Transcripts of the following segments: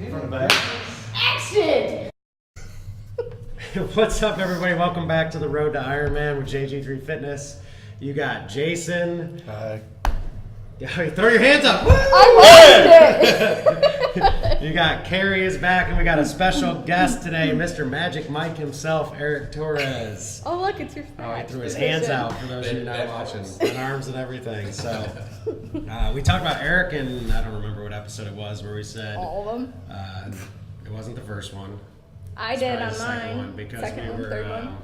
From the back. Action! What's up, everybody? Welcome back to the Road to Ironman with JG3 Fitness. You got Jason. Hi. Throw your hands up. I watched it! You got Carrie is back, and we got a special guest today, Mr. Magic Mike himself, Eric Torres. Oh, look, it's your Oh, he threw his hands out for those of you not watching, and arms and everything. So, we talked about Eric, and I don't remember what episode it was, where we said All of them. It wasn't the first one. I It's did probably on the second mine. one because Second we one, were. third one.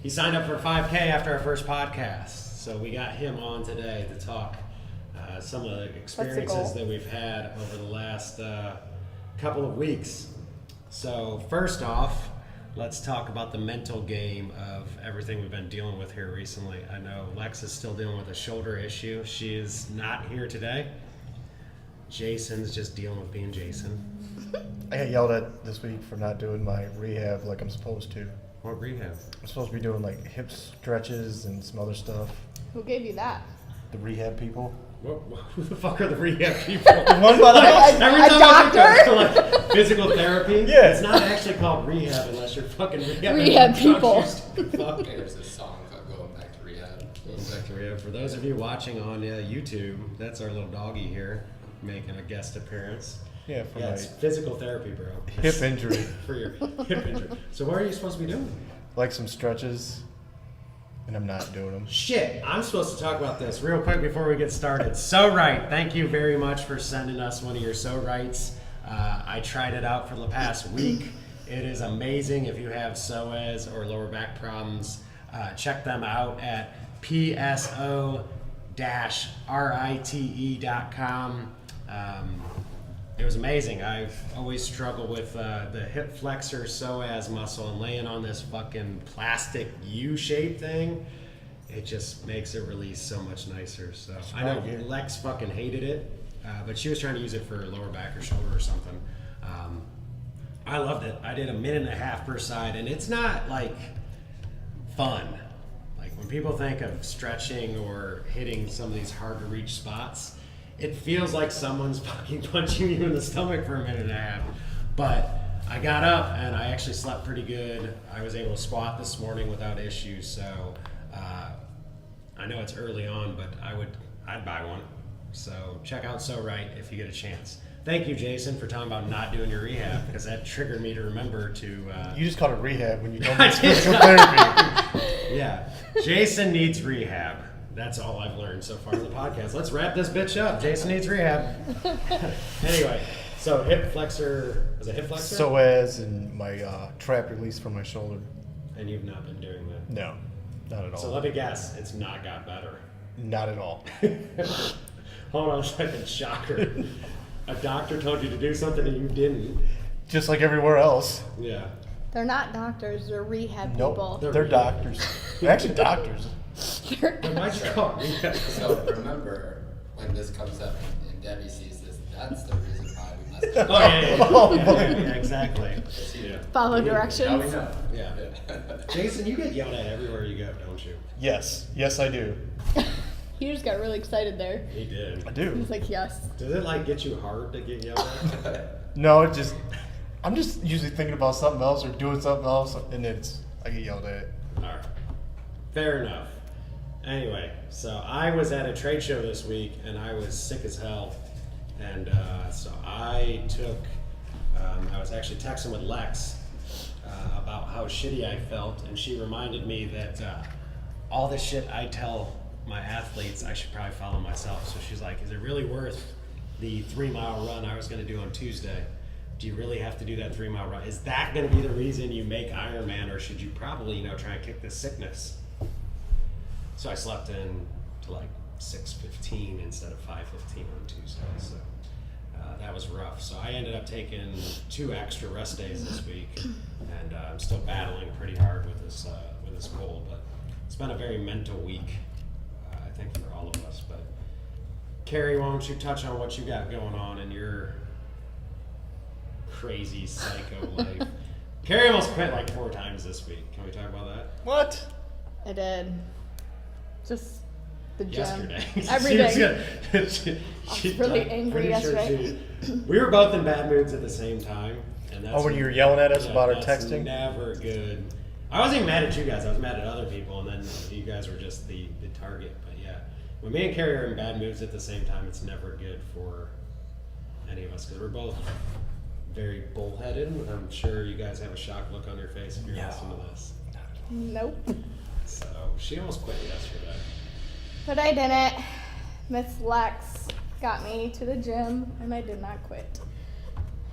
He signed up for 5K after our first podcast, so we got him on today to talk some of the experiences that we've had over the last couple of weeks. So first off, let's talk about the mental game of everything we've been dealing with here recently. I know Lex is still dealing with a shoulder issue. She is not here today. Jason's just dealing with being Jason. I got yelled at this week for not doing my rehab like I'm supposed to. What rehab? I'm supposed to be doing like hip stretches and some other stuff. Who gave you that? The rehab people. Who the fuck are the rehab people? One by the Every time I think doctor? of, like, physical therapy, Yeah. it's not actually called rehab unless you're fucking rehab. Rehab people. Fuck. There's a song called Going Back to Rehab. Going back to rehab. For those of you watching on YouTube, that's our little doggy here making a guest appearance. Yeah, for Yeah, my it's physical therapy, bro. hip injury. For your hip injury. So what are you supposed to be doing? Like some stretches, and I'm not doing them. Shit, I'm supposed to talk about this real quick before we get started. So Right, thank you very much for sending us one of your So Rights. I tried it out for the past week. It is amazing. If you have psoas or lower back problems, check them out at pso-rite.com. It was amazing. I've always struggled with the hip flexor psoas muscle, and laying on this fucking plastic U-shaped thing, it just makes it release so much nicer. So I know Lex fucking hated it, but she was trying to use it for lower back or shoulder or something. I loved it. I did 1.5 minutes per side, and it's not like fun. Like when people think of stretching or hitting some of these hard to reach spots, it feels like someone's fucking punching you in the stomach for 1.5 minutes. But I got up and I actually slept pretty good. I was able to squat this morning without issues. So I know it's early on, but I'd buy one. So check out So Right if you get a chance. Thank you, Jason, for talking about not doing your rehab, because that triggered me to remember to. You just called it rehab when you told me it's physical therapy. Yeah, Jason needs rehab. That's all I've learned so far in the podcast. Let's wrap this bitch up. Jason needs rehab. Anyway, so hip flexor, was it hip flexor? Psoas and my trap release from my shoulder. And you've not been doing that. No, not at all. So let me guess, it's not got better. Not at all. Hold on a second, shocker. A doctor told you to do something and you didn't. Just like everywhere else. Yeah. They're not doctors, they're rehab Nope. people. They're doctors. They're actually doctors. Then why'd you call it rehab? So remember, when this comes up and Debbie sees this, that's the reason why we must. Oh, yeah. Oh, Yeah, exactly. Yeah. Follow Now we directions. know. Yeah. Jason, you get yelled at everywhere you go, don't you? Yes. Yes, I do. He just got really excited there. He did. I do. He's like, yes. Does it like get you hard to get yelled at? No, I'm just usually thinking about something else or doing something else, and I get yelled at. Alright. Fair enough. Anyway, so I was at a trade show this week and I was sick as hell. And so I took, I was actually texting with Lex about how shitty I felt, and she reminded me that all the shit I tell my athletes I should probably follow myself. So she's like, is it really worth the 3-mile run I was going to do on Tuesday? Do you really have to do that 3-mile run? Is that going to be the reason you make Ironman, or should you probably, try and kick this sickness? So I slept in to like 6:15 instead of 5:15 on Tuesday. So that was rough. So I ended up taking 2 extra rest days this week, and I'm still battling pretty hard with this cold. But it's been a very mental week, I think, for all of us. But Carrie, why don't you touch on what you got going on in your crazy psycho life? Carrie almost quit like 4 times this week. Can we talk about that? What? I did. Just the gym. Yesterday. Everything. She I was really I'm angry pretty yesterday. we were both in bad moods at the same time. And that's when you were yelling at us about our that's texting? Never good. I wasn't even mad at you guys. I was mad at other people, and then you guys were just the target. But yeah, when me and Carrie are in bad moods at the same time, it's never good for any of us because we're both very bullheaded. I'm sure you guys have a shocked look on your face if you're listening to this. Nope. So she almost quit yesterday. But I didn't. Miss Lex got me to the gym, and I did not quit.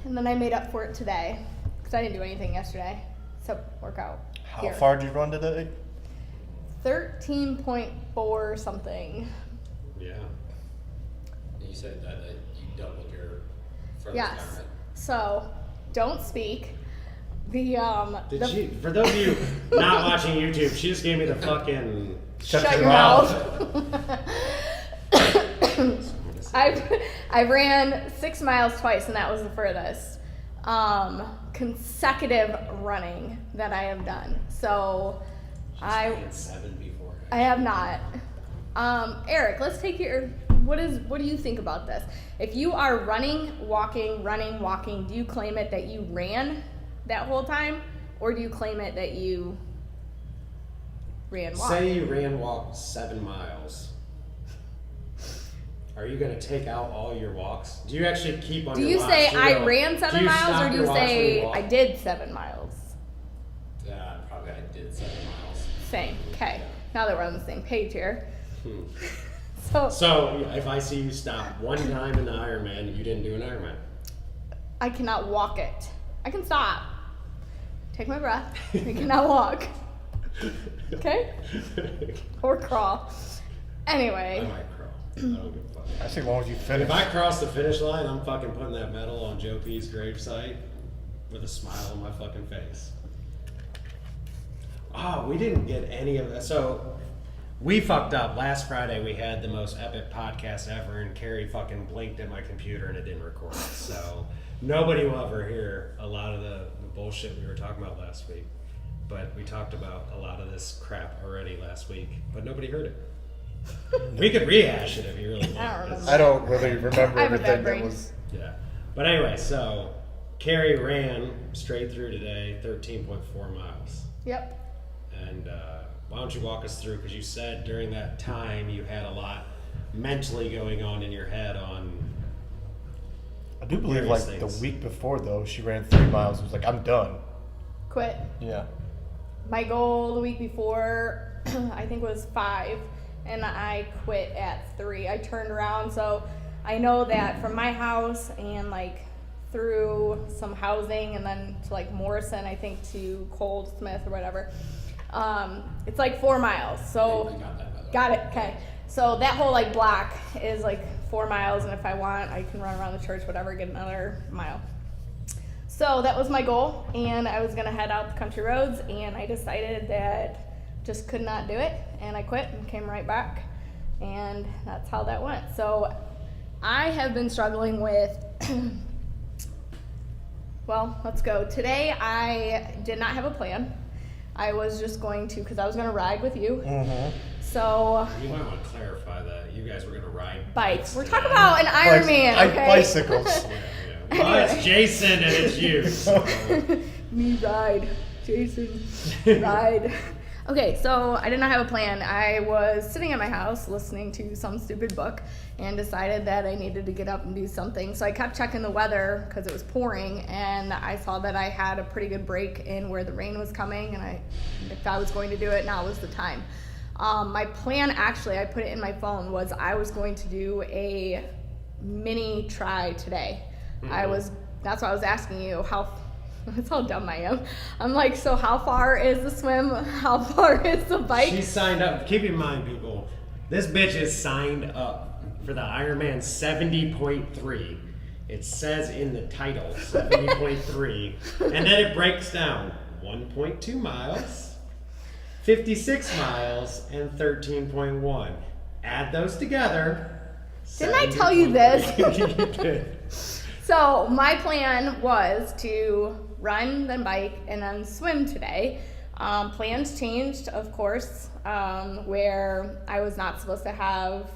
And then I made up for it today because I didn't do anything yesterday except work out. How far did you run today? 13.4 something. Yeah. You said that you doubled your furthest Yes. time, right? So, don't speak. Did she? For those of you not watching YouTube, she just gave me the fucking. Shut your mouth. I ran 6 miles twice, and that was the furthest consecutive running that I have done. So Ran 7 before. I have not. Eric, let's take your. What do you think about this? If you are running, walking, do you claim it that you ran that whole time, or do you claim it that you ran walk? Say you walked 7 miles. Are you going to take out all your walks? Do you actually keep on Do your you watch? say Do I go, ran 7 do you miles, stop or do your you watch when say walk? I did 7 miles? Probably I did 7 miles. Same. Okay. Now that we're on the same page here. Hmm. So if I see you stop one time in the Ironman, you didn't do an Ironman. I cannot walk it. I can stop. Take my breath. I cannot walk. Okay? Or crawl. Anyway. I might crawl. I don't give a fuck. I say as long as you finish. If I cross the finish line, I'm fucking putting that medal on Joe P's gravesite with a smile on my fucking face. Oh, we didn't get any of that. So we fucked up. Last Friday we had the most epic podcast ever, and Carrie fucking blinked at my computer and it didn't record. So nobody will ever hear a lot of the bullshit we were talking about last week. But we talked about a lot of this crap already last week, but nobody heard it. We could rehash it if you really want. I don't remember. I don't really remember I have a bad everything that brain. was. Yeah. But anyway, so Carrie ran straight through today, 13.4 miles. Yep. And why don't you walk us through? Because you said during that time you had a lot mentally going on in your head on. I do believe various like things. the week before though, she ran 3 miles. It was like, I'm done. Quit. Yeah. My goal the week before, I think, was 5, and I quit at 3. I turned around, so I know that from my house and like through some housing and then to like Morrison, I think to Cold Smith or whatever, it's like 4 miles. So I got that, by the way. got it. Okay. So that whole like block is like 4 miles, and if I want, I can run around the church, whatever, get another mile. So that was my goal, and I was gonna head out the country roads, and I decided that just could not do it, and I quit and came right back, and that's how that went. So I have been struggling with, well, let's go. Today I did not have a plan. I was just going to, because I was gonna ride with you. Mm-hmm. So You might want to clarify that you guys were going to ride bikes. We're today. talking about an Ironman, okay? Bicycles. Yeah, yeah. Well, it's Jason and it's you. So. Me ride. Jason, ride. Okay, so I did not have a plan. I was sitting at my house listening to some stupid book and decided that I needed to get up and do something. So I kept checking the weather because it was pouring, and I saw that I had a pretty good break in where the rain was coming, and if I was going to do it, now was the time. My plan, actually, I put it in my phone, was I was going to do a mini try today. Mm-hmm. That's why I was asking you that's how dumb I am. I'm like, so how far is the swim? How far is the bike? She signed up. Keep in mind, people, this bitch is signed up for the Ironman 70.3. It says in the title 70.3, and then it breaks down 1.2 miles, 56 miles, and 13.1. Add those together. Didn't I tell you this? You did. So my plan was to run, then bike, and then swim today. Plans changed, of course, where I was not supposed to have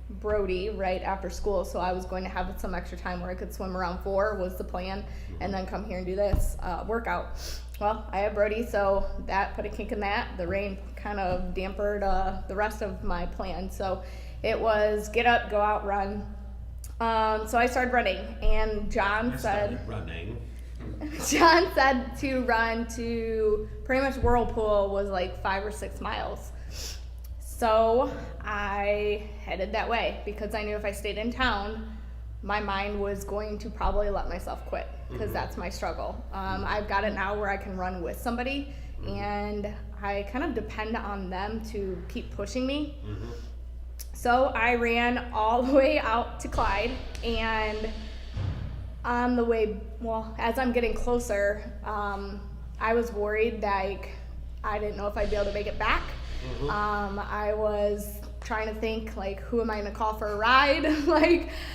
Brody right after school, so I was going to have some extra time where I could swim around 4 was the plan, and then come here and do this workout. Well, I have Brody, so that put a kink in that. The rain kind of dampened the rest of my plan, so it was get up, go out, run. So I started running, and John said to run to pretty much Whirlpool was like 5 or 6 miles. So I headed that way because I knew if I stayed in town, my mind was going to probably let myself quit because that's my struggle. I've got it now where I can run with somebody, and I kind of depend on them to keep pushing me. So I ran all the way out to Clyde, and on the way, as I'm getting closer, I was worried that I didn't know if I'd be able to make it back. I was trying to think, who am I going to call for a ride?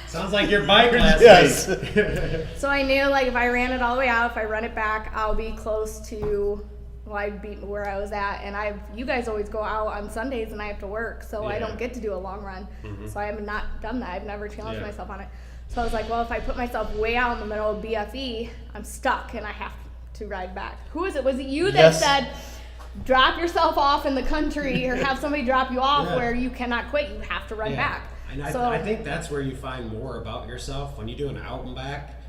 Sounds like your bike last Yes. night. So I knew, if I ran it all the way out, if I run it back, I'll be close to, I'd be where I was at. And you guys always go out on Sundays, and I have to work, so I don't get to do a long run. So I have not done that. I've never challenged myself on it. So I was like, if I put myself way out in the middle of BFE, I'm stuck, and I have to ride back. Who is it? Was it you that said, drop yourself off in the country or have somebody drop you off where you cannot quit? You have to run back. And I think that's where you find more about yourself. When you do an out and back,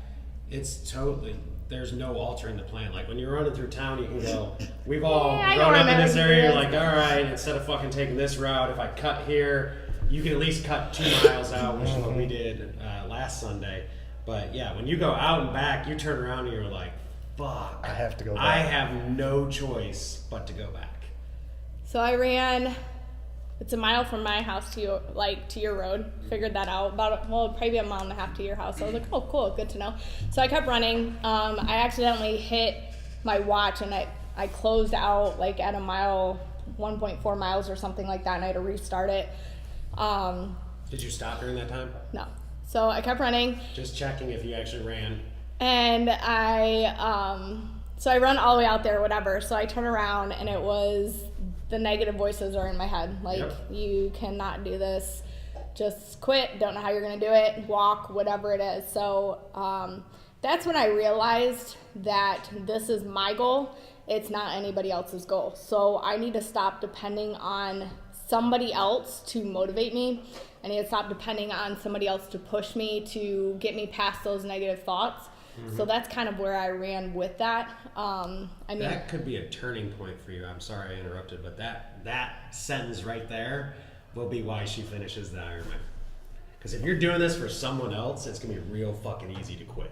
it's totally, there's no altering the plan. When you're running through town, you can go, we've all grown up in this area, you're like, all right, instead of fucking taking this route, if I cut here, you can at least cut 2 miles out, which is what we did last Sunday. But yeah, when you go out and back, you turn around and you're like, fuck, I have to go back. I have no choice but to go back. So I ran, it's a mile from my house to your road. Figured that out. Probably a mile and a half to your house. So I was like, oh, cool, good to know. So I kept running. I accidentally hit my watch, and I closed out at a mile, 1.4 miles or something like that, and I had to restart it. Did you stop during that time? No. So I kept running. Just checking if you actually ran. And so I run all the way out there, whatever. So I turn around, and it was the negative voices are in my head. You cannot do this. Just quit. Don't know how you're going to do it. Walk, whatever it is. So that's when I realized that this is my goal. It's not anybody else's goal. So I need to stop depending on somebody else to motivate me. I need to stop depending on somebody else to push me, to get me past those negative thoughts. So that's kind of where I ran with that. That could be a turning point for you. I'm sorry I interrupted, but that sentence right there will be why she finishes the Ironman. Because if you're doing this for someone else, it's going to be real fucking easy to quit.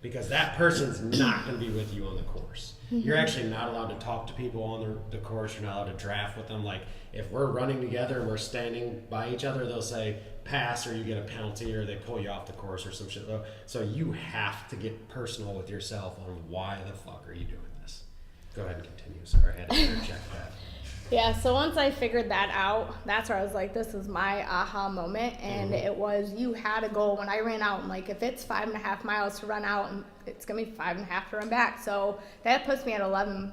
Because that person's not going to be with you on the course. You're actually not allowed to talk to people on the course. You're not allowed to draft with them. If we're running together and we're standing by each other, they'll say pass, or you get a penalty, or they pull you off the course or some shit. So you have to get personal with yourself on why the fuck are you doing this. Go ahead and continue. Sorry, I had to interject that. Yeah, so once I figured that out, that's where I was like, this is my aha moment. And it was, you had a goal. When I ran out, I'm like, if it's 5.5 miles to run out, and it's going to be 5.5 to run back. So that puts me at 11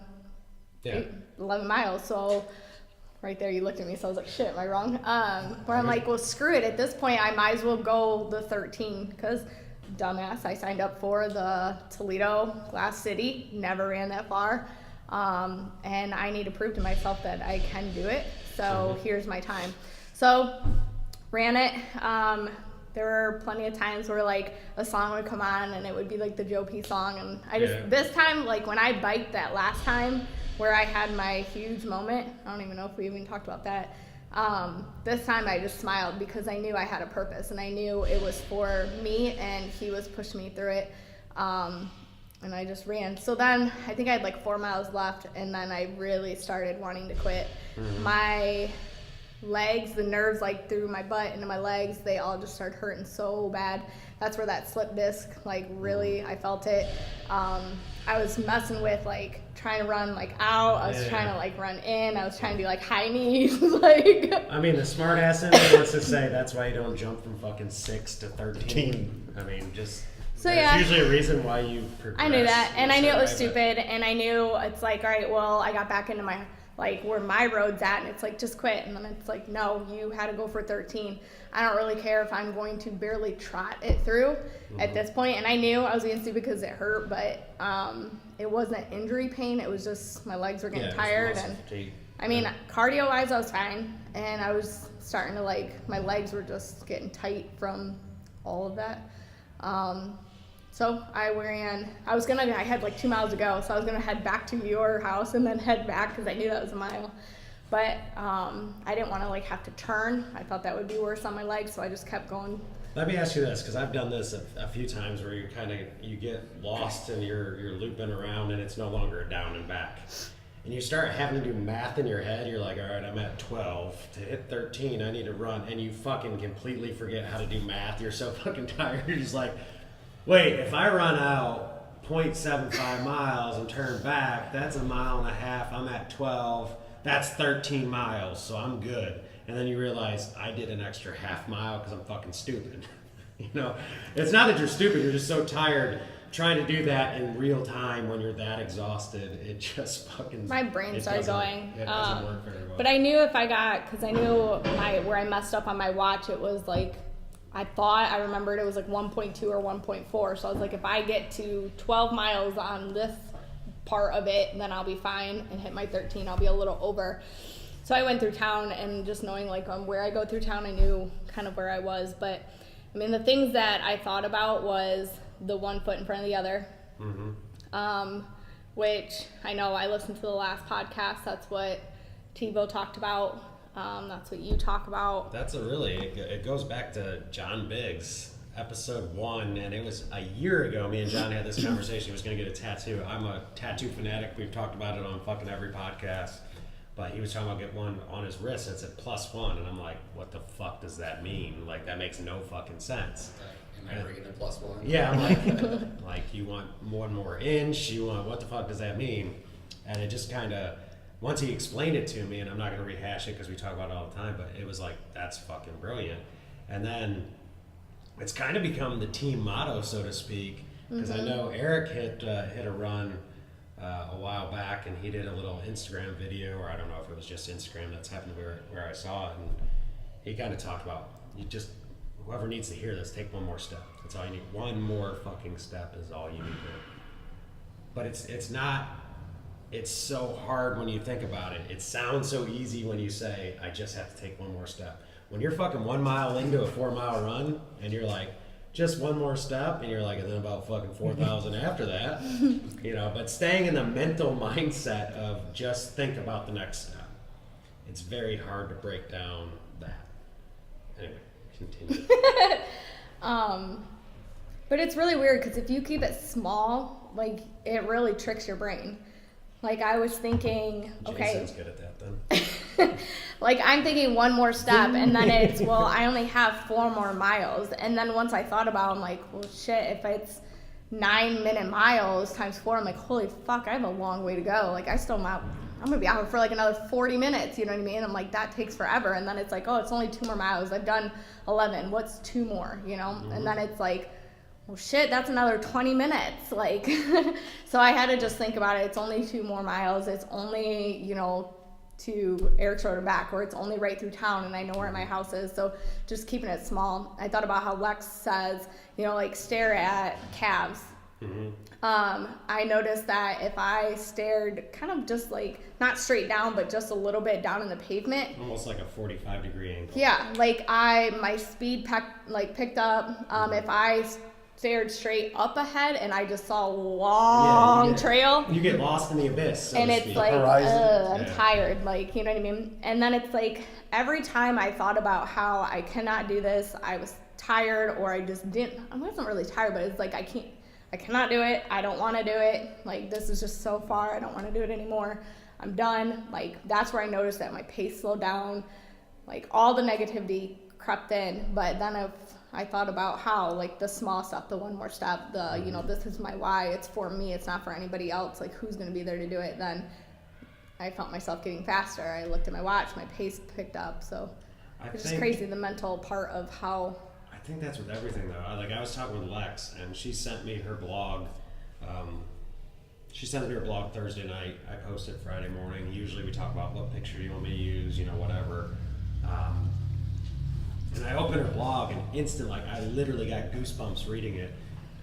miles. So right there, you looked at me, so I was like, shit, am I wrong? Where I'm like, well, screw it. At this point, I might as well go the 13, because dumbass, I signed up for the Toledo Glass City, never ran that far. And I need to prove to myself that I can do it. So here's my time. So ran it. There were plenty of times where a song would come on, and it would be the Joe P song. And I just, this time, when I biked that last time where I had my huge moment, I don't even know if we even talked about that. This time I just smiled because I knew I had a purpose, and I knew it was for me, and he was pushing me through it. And I just ran. So then I think I had 4 miles left, and then I really started wanting to quit. My legs, the nerves through my butt into my legs, they all just started hurting so bad. That's where that slip disc, really, I felt it. I was messing with trying to run out. I was trying to run in. I was trying to do high knees. I mean, the smart ass in me wants to say that's why you don't jump from fucking 6 to 13. I mean, just So There's yeah. usually a reason why you progress. I knew that, and I knew it was certain way, stupid, and I knew it's like, all right, well, I got back into my, like, where my road's at, and it's like, just quit, and then it's like, no, you had to go for 13. I don't really care if I'm going to barely trot it through at this point, and I knew I was being stupid because it hurt, but it wasn't injury pain, it was just my legs were getting tired, and I mean, cardio-wise, I was fine, and I was starting to, like, my legs were just getting tight from all of that. So I had like 2 miles to go, so I was gonna head back to your house and then head back because I knew that was a mile. But I didn't want to like have to turn. I thought that would be worse on my legs, so I just kept going. Let me ask you this, because I've done this a few times where you get lost and you're looping around and it's no longer a down and back. And you start having to do math in your head. You're like, all right, I'm at 12. To hit 13, I need to run. And you fucking completely forget how to do math. You're so fucking tired. You're just like, wait, if I run out 0.75 miles and turn back, that's a mile and a half. I'm at 12. That's 13 miles, so I'm good. And then you realize I did an extra half mile because I'm fucking stupid. You know, it's not that you're stupid. You're just so tired trying to do that in real time when you're that exhausted. It just fucking... My brain started going. It doesn't work very well. But I knew if I got, because I knew where I messed up on my watch, it was like, I remembered it was like 1.2 or 1.4. So I was like, if I get to 12 miles on this part of it, then I'll be fine, and hit my 13, I'll be a little over. So I went through town, and just knowing like where I go through town, I knew kind of where I was. But I mean, the things that I thought about was the 1 foot in front of the other, which I know I listened to the last podcast. That's what Tebow talked about. That's what you talk about. That's it goes back to John Biggs, episode 1, and it was a year ago. Me and John had this conversation. He was going to get a tattoo. I'm a tattoo fanatic. We've talked about it on fucking every podcast. But he was talking about getting one on his wrist, and it said +1, and I'm like, what the fuck does that mean? Like, that makes no fucking sense. Am I bringing a +1? Yeah, I'm like, like, you want one more inch, what the fuck does that mean? And it just kind of, once he explained it to me, and I'm not going to rehash it because we talk about it all the time, but it was like, that's fucking brilliant. And then it's kind of become the team motto, so to speak, because I know Eric hit a run a while back, and he did a little Instagram video, or I don't know if it was just Instagram, that's happened where I saw it, and he kind of talked about, whoever needs to hear this, take one more step. That's all you need. One more fucking step is all you need to. But it's so hard when you think about it. It sounds so easy when you say, I just have to take one more step. When you're fucking 1 mile into a 4 mile run, and you're like, just one more step, and you're like, and then about fucking 4,000 after that, but staying in the mental mindset of just think about the next step. It's very hard to break down that. Anyway, continue. But it's really weird because if you keep it small, like, it really tricks your brain. Like, I was thinking, okay. Jason's good at that then. Like, I'm thinking one more step, and then it's, well, I only have 4 more miles. And then once I thought about it, I'm like, well, shit, if it's 9-minute miles times 4, I'm like, holy fuck, I have a long way to go. Like, I'm going to be out for like another 40 minutes, you know what I mean? I'm like, that takes forever. And then it's like, oh, it's only 2 more miles. I've done 11. What's 2 more, And then it's like, well, shit, that's another 20 minutes. Like, so I had to just think about it. It's only 2 more miles. It's only, to Eric Torres back, or it's only right through town, and I know where my house is. So just keeping it small. I thought about how Lex says, stare at calves. I noticed that if I stared kind of just like, not straight down, but just a little bit down in the pavement. Almost like a 45-degree angle. Yeah, like my speed picked up. If I stared straight up ahead and I just saw a long trail. You get lost in the abyss, so and to it's speak. like, I'm tired, like, you know what I mean? And then it's like, every time I thought about how I cannot do this, I was tired, or I wasn't really tired, but it's like, I cannot do it. I don't want to do it. Like, this is just so far. I don't want to do it anymore. I'm done. Like, that's where I noticed that my pace slowed down. Like, all the negativity crept in. But then I thought about how, like, the small stuff, the one more step, this is my why. It's for me. It's not for anybody else. Like, who's going to be there to do it? Then I felt myself getting faster. I looked at my watch. My pace picked up. So it's just crazy, the mental part of how. I think that's with everything though. I was talking with Lex, and she sent me her blog. She sent me her blog Thursday night. I posted Friday morning. Usually we talk about what picture you want me to use, whatever. And I opened her blog, and I literally got goosebumps reading it.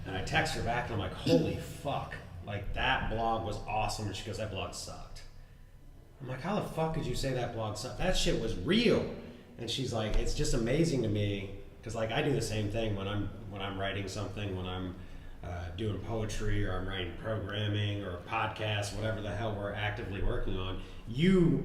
And I text her back, and I'm like, holy fuck. That blog was awesome. And she goes, that blog sucked. I'm like, how the fuck could you say that blog sucked? That shit was real. And she's like, it's just amazing to me, because I do the same thing when I'm writing something, when I'm doing poetry, or I'm writing programming or a podcast, whatever the hell we're actively working on. You're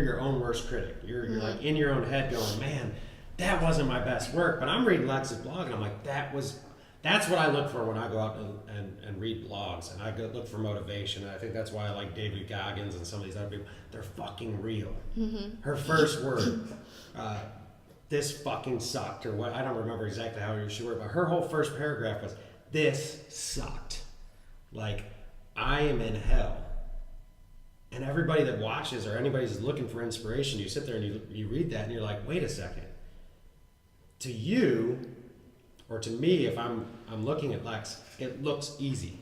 your own worst critic. You're like in your own head going, man, that wasn't my best work. But I'm reading Lex's blog, and I'm like, that's what I look for when I go out and read blogs, and I go look for motivation. And I think that's why I like David Goggins and some of these other people. They're fucking real. Mm-hmm. Her first word, this fucking sucked, or what, I don't remember exactly how she worded, but her whole first paragraph was, this sucked. I am in hell. And everybody that watches, or anybody who's looking for inspiration, you sit there and you read that, and you're like, wait a second. To you, or to me, if I'm looking at Lex, it looks easy.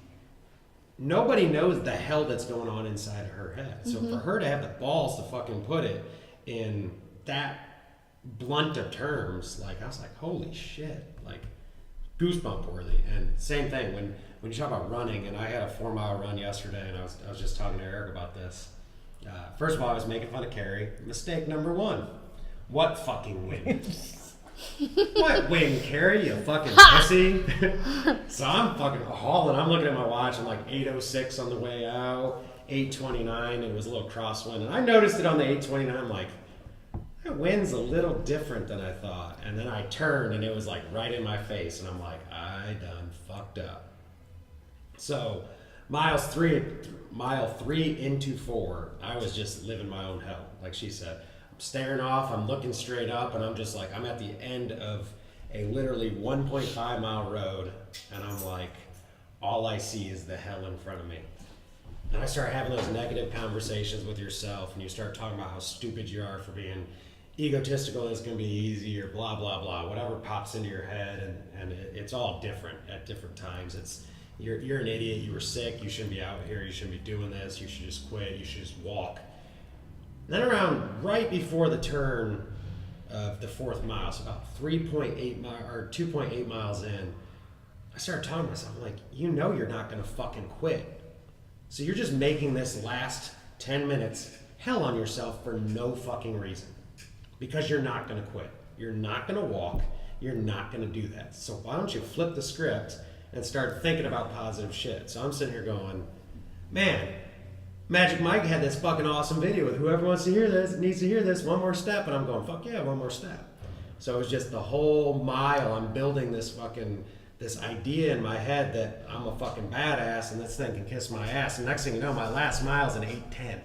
Nobody knows the hell that's going on inside of her head. So for her to have the balls to fucking put it in that blunt of terms, I was like, holy shit, goosebump worthy. And same thing when you talk about running, and I had a 4-mile run yesterday, and I was just talking to Eric about this. First of all, I was making fun of Carrie. Mistake number 1. What fucking win? What win, Carrie? You fucking pussy. So I'm fucking hauling. I'm looking at my watch. I'm like 8:06 on the way out, 8:29. It was a little crosswind, and I noticed it on the 8:29. I'm like, that wind's a little different than I thought. And then I turned, and it was right in my face, and I'm like, I done fucked up. So mile 3 into 4, I was just living my own hell, like she said. Staring off, I'm looking straight up, and I'm just I'm at the end of a literally 1.5 mile road, and I'm like, all I see is the hell in front of me. And I start having those negative conversations with yourself, and you start talking about how stupid you are for being egotistical, and it's going to be easy, or blah, blah, blah, whatever pops into your head, and it's all different at different times. You're an idiot, you were sick, you shouldn't be out here, you shouldn't be doing this, you should just quit, you should just walk. Then around right before the turn of the 4th mile, so about 2.8 miles in, I started talking to myself, I'm like, you're not going to fucking quit. So you're just making this last 10 minutes hell on yourself for no fucking reason. Because you're not going to quit. You're not going to walk. You're not going to do that. So why don't you flip the script and start thinking about positive shit? So I'm sitting here going, man, Magic Mike had this fucking awesome video with whoever wants to hear this, needs to hear this, one more step. And I'm going, fuck yeah, one more step. So it was just the whole mile. I'm building this idea in my head that I'm a fucking badass and this thing can kiss my ass. And next thing you know, my last mile's an 8:10.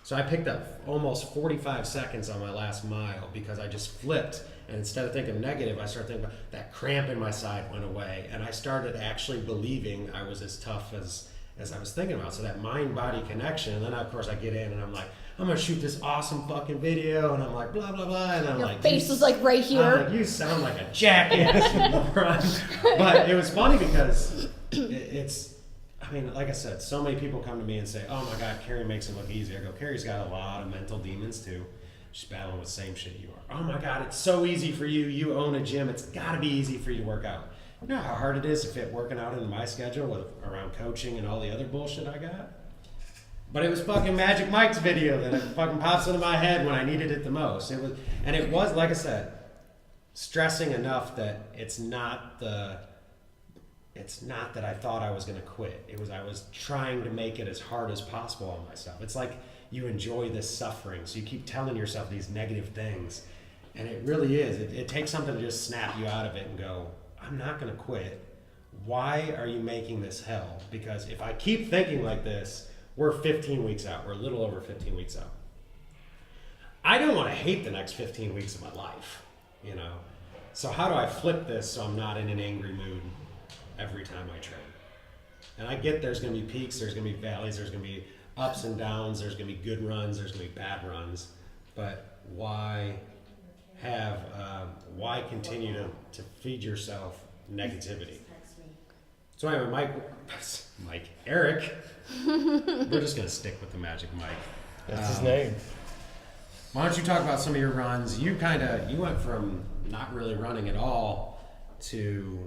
So I picked up almost 45 seconds on my last mile because I just flipped. And instead of thinking negative, I started thinking about that cramp in my side went away. And I started actually believing I was as tough as I was thinking about. So that mind-body connection. And then, of course, I get in and I'm like, I'm going to shoot this awesome fucking video. And I'm like, blah, blah, blah. And I'm Your like, face was right here. I'm like, you sound like a jackass, you moron. But it was funny because like I said, so many people come to me and say, oh my God, Carrie makes it look easy. I go, Carrie's got a lot of mental demons too. She's battling with the same shit you are. Oh my God, it's so easy for you. You own a gym. It's got to be easy for you to work out. You know how hard it is to fit working out into my schedule around coaching and all the other bullshit I got? But it was fucking Magic Mike's video that it fucking pops into my head when I needed it the most. It was, like I said, stressing enough that it's not that I thought I was going to quit. I was trying to make it as hard as possible on myself. It's like you enjoy this suffering, so you keep telling yourself these negative things. And it really is. It takes something to just snap you out of it and go, I'm not going to quit. Why are you making this hell? Because if I keep thinking like this, we're 15 weeks out. We're a little over 15 weeks out. I don't want to hate the next 15 weeks of my life, So how do I flip this so I'm not in an angry mood every time I train? And I get there's going to be peaks, there's going to be valleys, there's going to be ups and downs, there's going to be good runs, there's going to be bad runs. But why have why continue to feed yourself negativity. So anyway, Eric, we're just gonna stick with the magic Mike. That's his name. Why don't you talk about some of your runs? You went from not really running at all to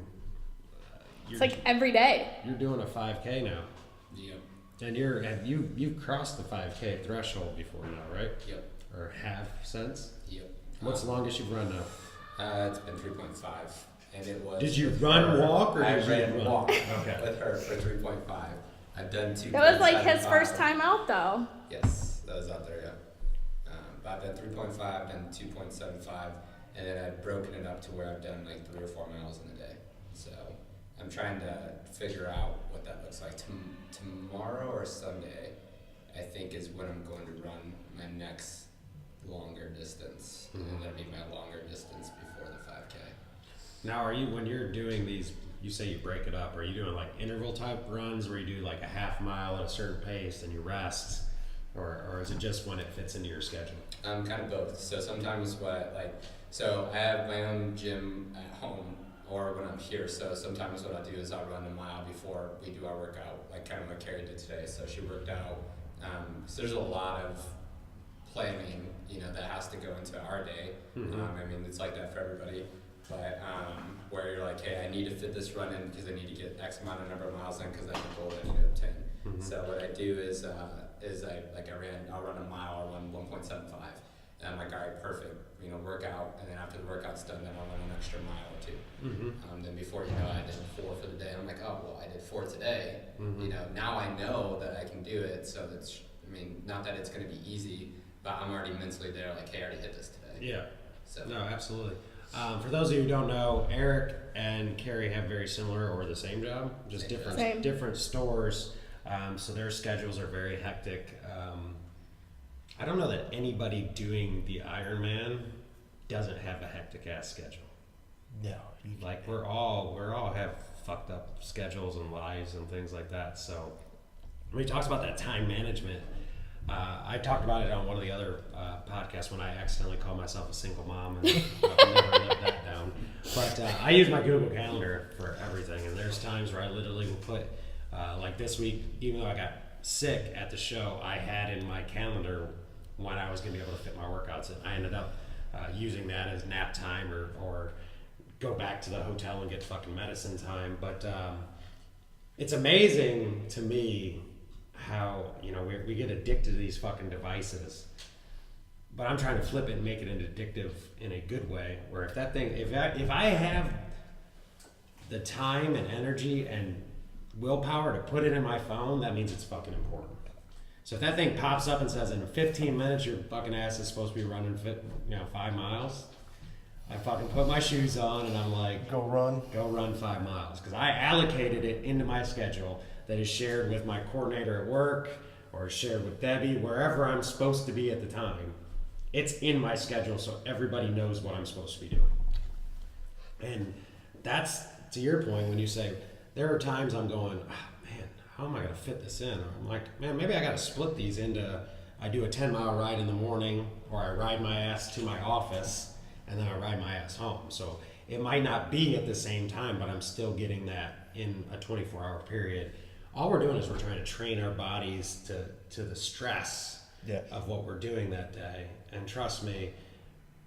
It's like every day. you're doing a 5K now, Yep. and you've crossed the 5K threshold before now, right? Yep. Or have since? Yep. What's the longest you've run now? It's been 3.5, and it was. Did you with run, her. walk, or I did you ran run? walk Okay. with her for 3.5. I've done 2. That was like his first time out, though. Yes, that was out there. Yeah. But I've done 3.5, done 2.75, and then I've broken it up to where I've done like 3 or 4 miles in a day. So I'm trying to figure out what that looks like. Tomorrow or Sunday, I think, is when I'm going to run my next longer distance, and that'll be my longer distance before the 5K. Now, when you're doing these, you say you break it up, are you doing like interval type runs where you do like a half mile at a certain pace and you rest, or is it just when it fits into your schedule? Kind of both. So sometimes so I have my own gym at home or when I'm here. So sometimes what I'll do is I'll run a mile before we do our workout, like kind of what Carrie did today. So she worked out. So there's a lot of planning, that has to go into our day. I mean, it's like that for everybody. But where you're like, hey, I need to fit this run in because I need to get X amount of number of miles in because that's the goal that I need to obtain. So what I do is I'll run a mile or run 1.75, and I'm like, all right, perfect, workout, and then after the workout's done, then I'll run an extra mile or 2. Then before you know it, I did 4 for the day. I'm like, oh well, I did 4 today. Now I know that I can do it. So that's, not that it's going to be easy, but I'm already mentally there. Like, hey, I already hit this today. Yeah. So No, absolutely. For those of you who don't know, Eric and Carrie have very similar or the same job, just different stores. So their schedules are very hectic. I don't know that anybody doing the Ironman doesn't have a hectic ass schedule. No. Like we're all have fucked up schedules and lives and things like that. So when he talks about that time management, I talked about it on one of the other podcasts when I accidentally called myself a single mom, and I've never lived that down. But I use my Google Calendar for everything, and there's times where I literally will put, like this week, even though I got sick at the show, I had in my calendar when I was going to be able to fit my workouts in. I ended up using that as nap time or go back to the hotel and get fucking medicine time. But it's amazing to me how we get addicted to these fucking devices, but I'm trying to flip it and make it addictive in a good way, where if I have the time and energy and willpower to put it in my phone, that means it's fucking important. So if that thing pops up and says in 15 minutes your fucking ass is supposed to be running 5 miles, I fucking put my shoes on and I'm like, Go run 5 miles, because I allocated it into my schedule that is shared with my coordinator at work or shared with Debbie, wherever I'm supposed to be at the time. It's in my schedule so everybody knows what I'm supposed to be doing. And that's, to your point, when you say, there are times I'm going, man, how am I going to fit this in? Or I'm like, man, maybe I got to split these into, I do a 10-mile ride in the morning, or I ride my ass to my office, and then I ride my ass home. So it might not be at the same time, but I'm still getting that in a 24-hour period. All we're doing is we're trying to train our bodies to the stress of what we're doing that day. And trust me,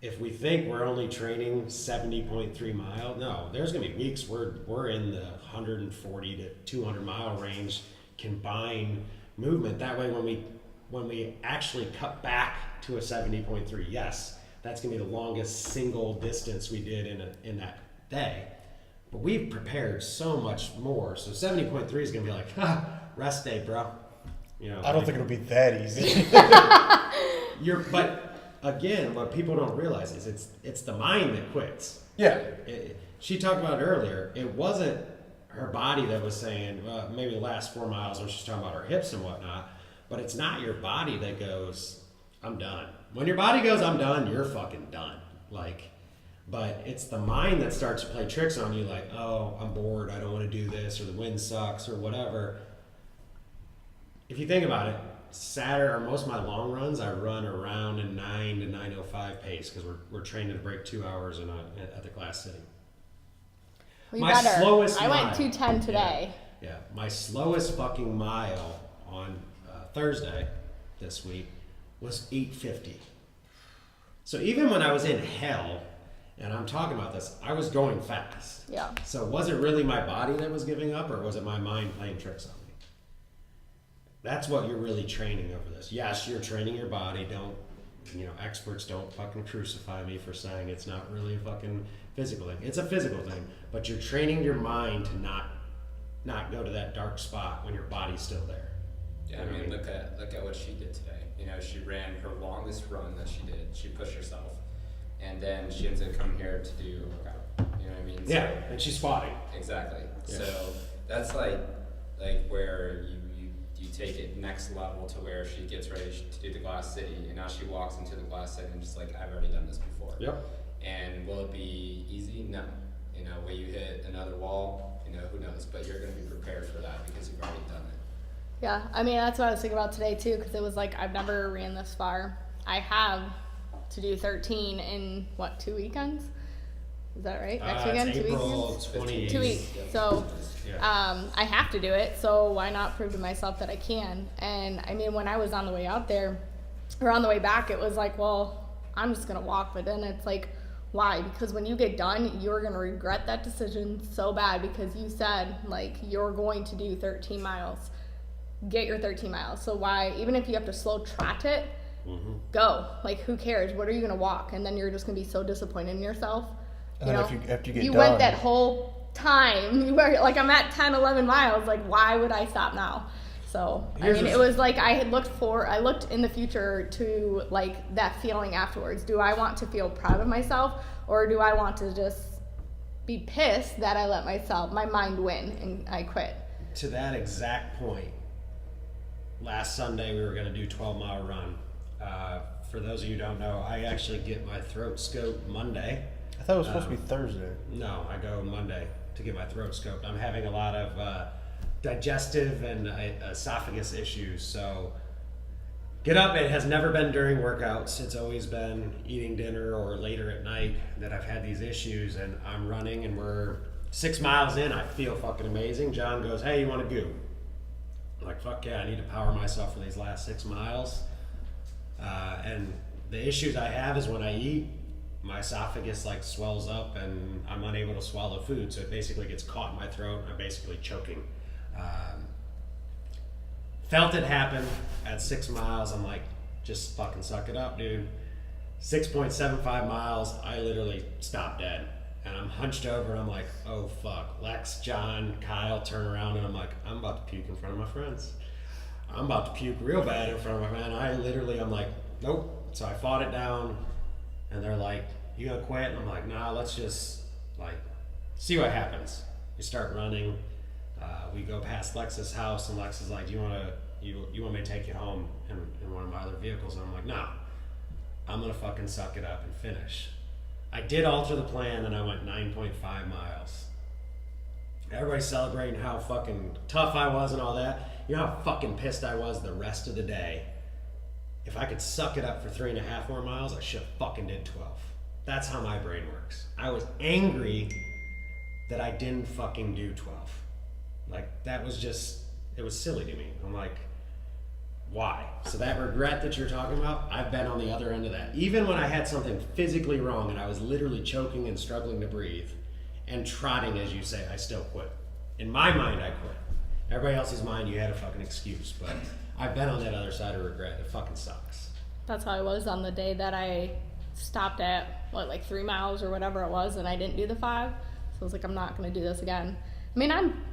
if we think we're only training 70.3 miles, no, there's going to be weeks where we're in the 140 to 200 mile range combined movement. That way when we actually cut back to a 70.3, yes, that's going to be the longest single distance we did in that day. But we've prepared so much more. So 70.3 is going to be like, rest day, bro. I don't think it'll be that easy. But again, what people don't realize is it's the mind that quits. Yeah. She talked about it earlier. It wasn't her body that was saying, maybe the last 4 miles, or she's talking about her hips and whatnot. But it's not your body that goes, I'm done. When your body goes, I'm done, you're fucking done. But it's the mind that starts to play tricks on you, like, oh, I'm bored, I don't want to do this, or the wind sucks, or whatever. If you think about it, Saturday, or most of my long runs, I run around a 9 to 9:05 pace because we're training to break 2 hours at the Glass City. We My better. slowest I went mile. 2:10 today. Yeah, my slowest fucking mile on Thursday this week was 8:50. So even when I was in hell, and I'm talking about this, I was going fast. Yeah. So was it really my body that was giving up, or was it my mind playing tricks on me? That's what you're really training over this. Yes, you're training your body. Don't, experts don't fucking crucify me for saying it's not really a fucking physical thing. It's a physical thing, but you're training your mind to not go to that dark spot when your body's still there. Yeah, I mean, look at what she did today. She ran her longest run that she did. She pushed herself, and then she ends up coming here to do a workout. You know what I mean? Yeah, and she's spotting. Exactly. Yeah. So that's like where you take it next level to where she gets ready to do the Glass City, and now she walks into the Glass City and just like, I've already done this before. Yep. And will it be easy? No. Will you hit another wall? Who knows? But you're going to be prepared for that because you've already done it. Yeah, I mean, that's what I was thinking about today, too, because it was like, I've never ran this far. I have to do 13 in, 2 weekends? Is that right? Next weekend? 2 April weekends? 28th. 2 weeks. So, Yeah. I have to do it, so why not prove to myself that I can? And, I mean, when I was on the way out there, or on the way back, it was like, well, I'm just going to walk. But then it's like, why? Because when you get done, you're going to regret that decision so bad because you said, like, you're going to do 13 miles. Get your 13 miles. So why, even if you have to slow trot it, go. Like, who cares? What are you going to walk? And then you're just going to be so disappointed in yourself. And then after you get you done, went that whole time. You were like, I'm at 10, 11 miles. Like, why would I stop now? So, it was like I had I looked in the future to, like, that feeling afterwards. Do I want to feel proud of myself, or do I want to just be pissed that I let my mind win and I quit? To that exact point, last Sunday we were going to do 12-mile run. For those of you who don't know, I actually get my throat scoped Monday. I thought it was supposed to be Thursday. No, I go Monday to get my throat scoped. I'm having a lot of digestive and esophagus issues, so get up. It has never been during workouts. It's always been eating dinner or later at night that I've had these issues, and I'm running, and we're 6 miles in. I feel fucking amazing. John goes, hey, you want to go? I'm like, fuck yeah, I need to power myself for these last 6 miles. And the issues I have is when I eat, my esophagus like swells up and I'm unable to swallow food, so it basically gets caught in my throat and I'm basically choking. Felt it happen at 6 miles. I'm like, just fucking suck it up, dude. 6.75 miles, I literally stopped dead. And I'm hunched over and I'm like, oh fuck. Lex, John, Kyle turn around and I'm like, I'm about to puke in front of my friends. I'm about to puke real bad in front of my man. I'm like, nope. So I fought it down and they're like, you gonna quit? And I'm like, nah, let's just like see what happens. We start running. We go past Lex's house and Lex is like, do you want me to take you home in one of my other vehicles? And I'm like, nah, I'm gonna fucking suck it up and finish. I did alter the plan and I went 9.5 miles. Everybody's celebrating how fucking tough I was and all that. You know how fucking pissed I was the rest of the day? If I could suck it up for 3.5 more miles, I should have fucking did 12. That's how my brain works. I was angry that I didn't fucking do 12. Like, that was just, it was silly to me. I'm like, why? So that regret that you're talking about, I've been on the other end of that. Even when I had something physically wrong and I was literally choking and struggling to breathe and trotting, as you say, I still quit. In my mind, I quit. Everybody else's mind, you had a fucking excuse, but I've been on that other side of regret. It fucking sucks. That's how I was on the day that I stopped at, 3 miles or whatever it was, and I didn't do the 5. So I was like, I'm not going to do this again. I mean, I'm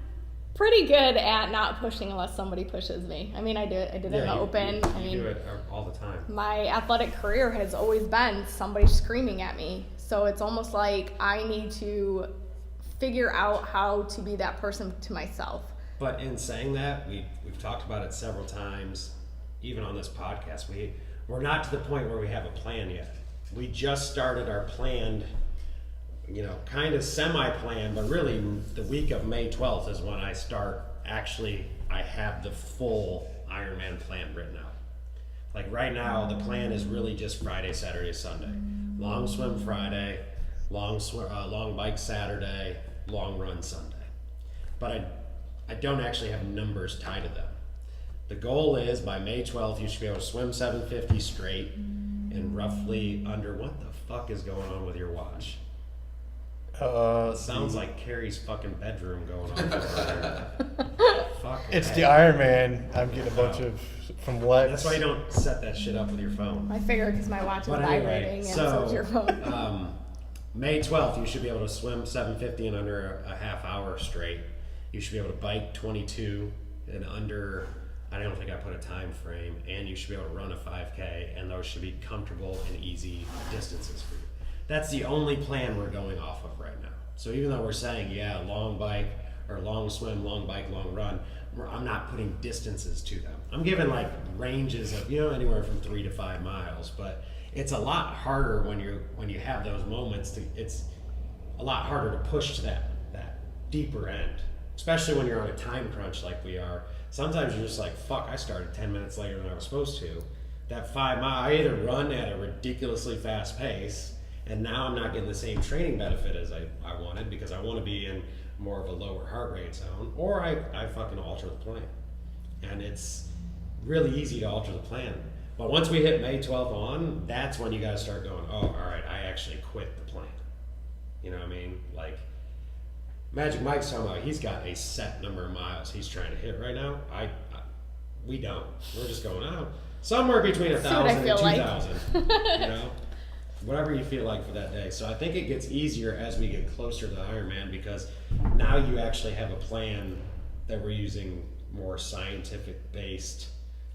pretty good at not pushing unless somebody pushes me. I mean, I did it in the open. You do it all the time. My athletic career has always been somebody screaming at me. So it's almost like I need to figure out how to be that person to myself. But in saying that, we've talked about it several times, even on this podcast. We're not to the point where we have a plan yet. We just started our planned, kind of semi-planned, but really the week of May 12th is when I start actually I have the full Ironman plan written out. Like right now, the plan is really just Friday, Saturday, Sunday. Long swim Friday, long bike Saturday, long run Sunday. But I don't actually have numbers tied to them. The goal is by May 12th, you should be able to swim 750 straight in roughly under, what the fuck is going on with your watch? It sounds like Carrie's fucking bedroom going on over there. Fuck. It's the Ironman. I'm getting a bunch of from Lex. That's why you don't set that shit up with your phone. I figured because my watch is But anyway, vibrating and so is your phone. May 12th, you should be able to swim 750 in under a half hour straight. You should be able to bike 22 in under, I don't think I put a time frame, and you should be able to run a 5K, and those should be comfortable and easy distances for you. That's the only plan we're going off of right now. So even though we're saying, yeah, long bike or long swim, long bike, long run, I'm not putting distances to them. I'm giving like ranges of, anywhere from 3 to 5 miles, but it's a lot harder when you have those moments it's a lot harder to push to that deeper end, especially when you're on a time crunch like we are. Sometimes you're just like, fuck, I started 10 minutes later than I was supposed to. That 5 mile, I either run at a ridiculously fast pace, and now I'm not getting the same training benefit as I wanted because I want to be in more of a lower heart rate zone, or I fucking alter the plan. And it's really easy to alter the plan. But once we hit May 12th on, that's when you got to start going, oh, all right, I actually quit the plan. You know what I mean? Like, Magic Mike's talking about he's got a set number of miles he's trying to hit right now. We don't. We're just going out somewhere between 1,000 and 2,000. Whatever you feel like for that day. So I think it gets easier as we get closer to the Ironman because now you actually have a plan that we're using more scientific based,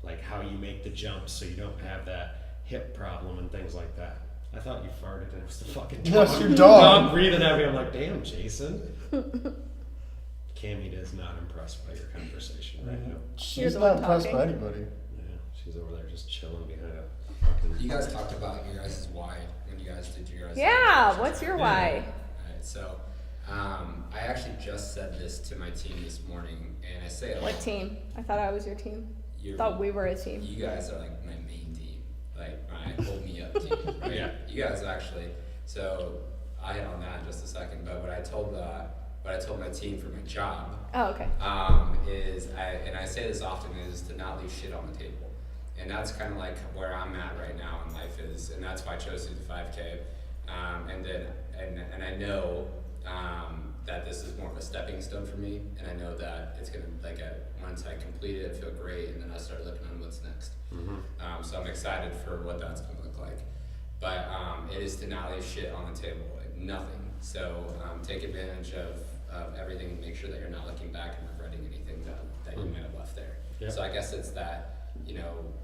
like how you make the jumps so you don't have that hip problem and things like that. I thought you farted and it was the fucking dog. That's your dog. Dog breathing at me. I'm like, damn, Jason. Cammie is not impressed by your conversation right now. She's not impressed by anybody. Yeah, she's over there just chilling behind a fucking... You guys talked about your guys' why when you guys did your guys' Yeah, what's your why? Alright, so I actually just said this to my team this morning, and I say it What team? I thought I was your team. You're, Thought we were a team. You guys are like my main team, like my hold me up team. Right? Yeah. You guys actually. So I hit on that in just a second, but what I told my team for my job. Oh, okay. I say this often is to not leave shit on the table, and that's kind of like where I'm at right now in life is, and that's why I chose to do the 5K, and I know that this is more of a stepping stone for me, and I know that it's gonna once I complete it, I feel great, and then I start looking on what's next. Mm-hmm. So I'm excited for what that's gonna look like, but it is to not leave shit on the table, like nothing. So take advantage of everything and make sure that you're not looking back and regretting anything that you might have left there. Yep. So I guess it's that,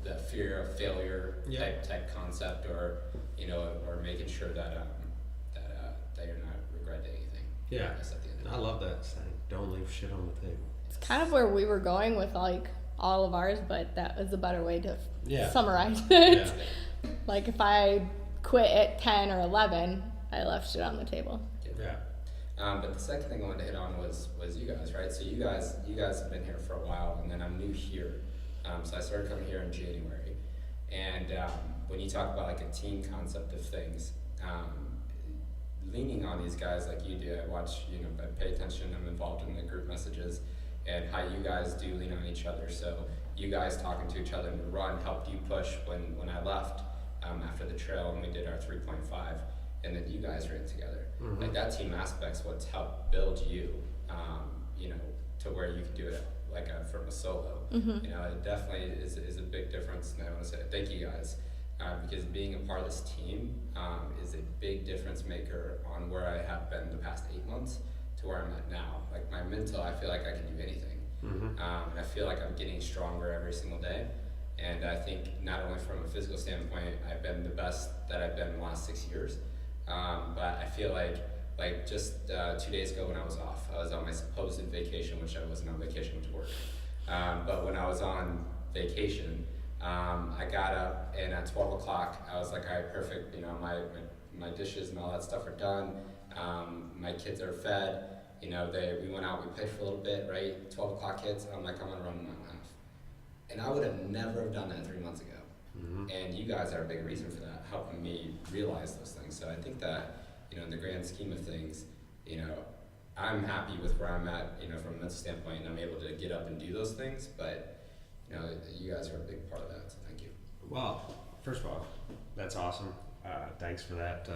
the fear of failure type concept, or or making sure that you're not regretting anything. Yeah, I guess at the end of I love that saying. Don't leave shit on the table. It's kind of where we were going with like all of ours, but that was a better way to summarize it. Yeah. Like if I quit at 10 or 11, I left shit on the table. Yeah. But the second thing I wanted to hit on was you guys, right? So you guys have been here for a while, and then I'm new here. So I started coming here in January, and when you talk about like a team concept of things, leaning on these guys like you do, I watch, I pay attention. I'm involved in the group messages, and how you guys do lean on each other. So you guys talking to each other in the run helped you push when I left after the trail, and we did our 3.5. And then you guys ran together. Mm-hmm. Like that team aspect's what's helped build you, to where you can do it from a solo. Mm-hmm. It definitely is a big difference. And I want to say thank you guys, because being a part of this team is a big difference maker on where I have been the past 8 months to where I'm at now. Like my mental, I feel like I can do anything. Mm-hmm. And I feel like I'm getting stronger every single day. And I think not only from a physical standpoint, I've been the best that I've been in the last 6 years. But I feel like just 2 days ago when I was off, I was on my supposed vacation, which I wasn't on vacation, I went to work. But when I was on vacation, I got up, and at 12 o'clock, I was like, all right, perfect, my dishes and all that stuff are done. My kids are fed, we went out, we played for a little bit, right? 12 o'clock hits, and I'm like, I'm gonna run a mile and a half. And I would have never have done that 3 months ago. Mm-hmm. And you guys are a big reason for that, helping me realize those things. So I think that, in the grand scheme of things, I'm happy with where I'm at, from a mental standpoint, and I'm able to get up and do those things. But, you guys are a big part of that, so thank you. Well, first of all, that's awesome. Thanks for that,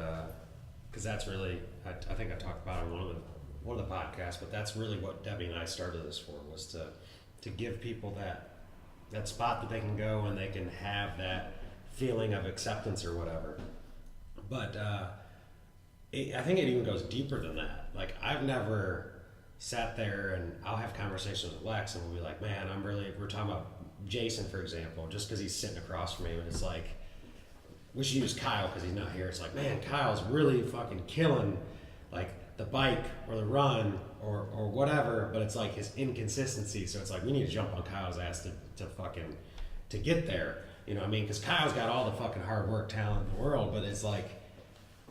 because that's really, I think I talked about it on one of the podcasts, but that's really what Debbie and I started this for, was to give people that spot that they can go and they can have that feeling of acceptance or whatever. But I think it even goes deeper than that. Like, I've never sat there, and I'll have conversations with Lex, and we'll be like, man, we're talking about Jason, for example, just because he's sitting across from me, and it's like, we should use Kyle because he's not here. It's like, man, Kyle's really fucking killing, like, the bike or the run or whatever, but it's like his inconsistency. So it's like, we need to jump on Kyle's ass to get there. You know what I mean? Because Kyle's got all the fucking hard work, talent in the world, but it's like,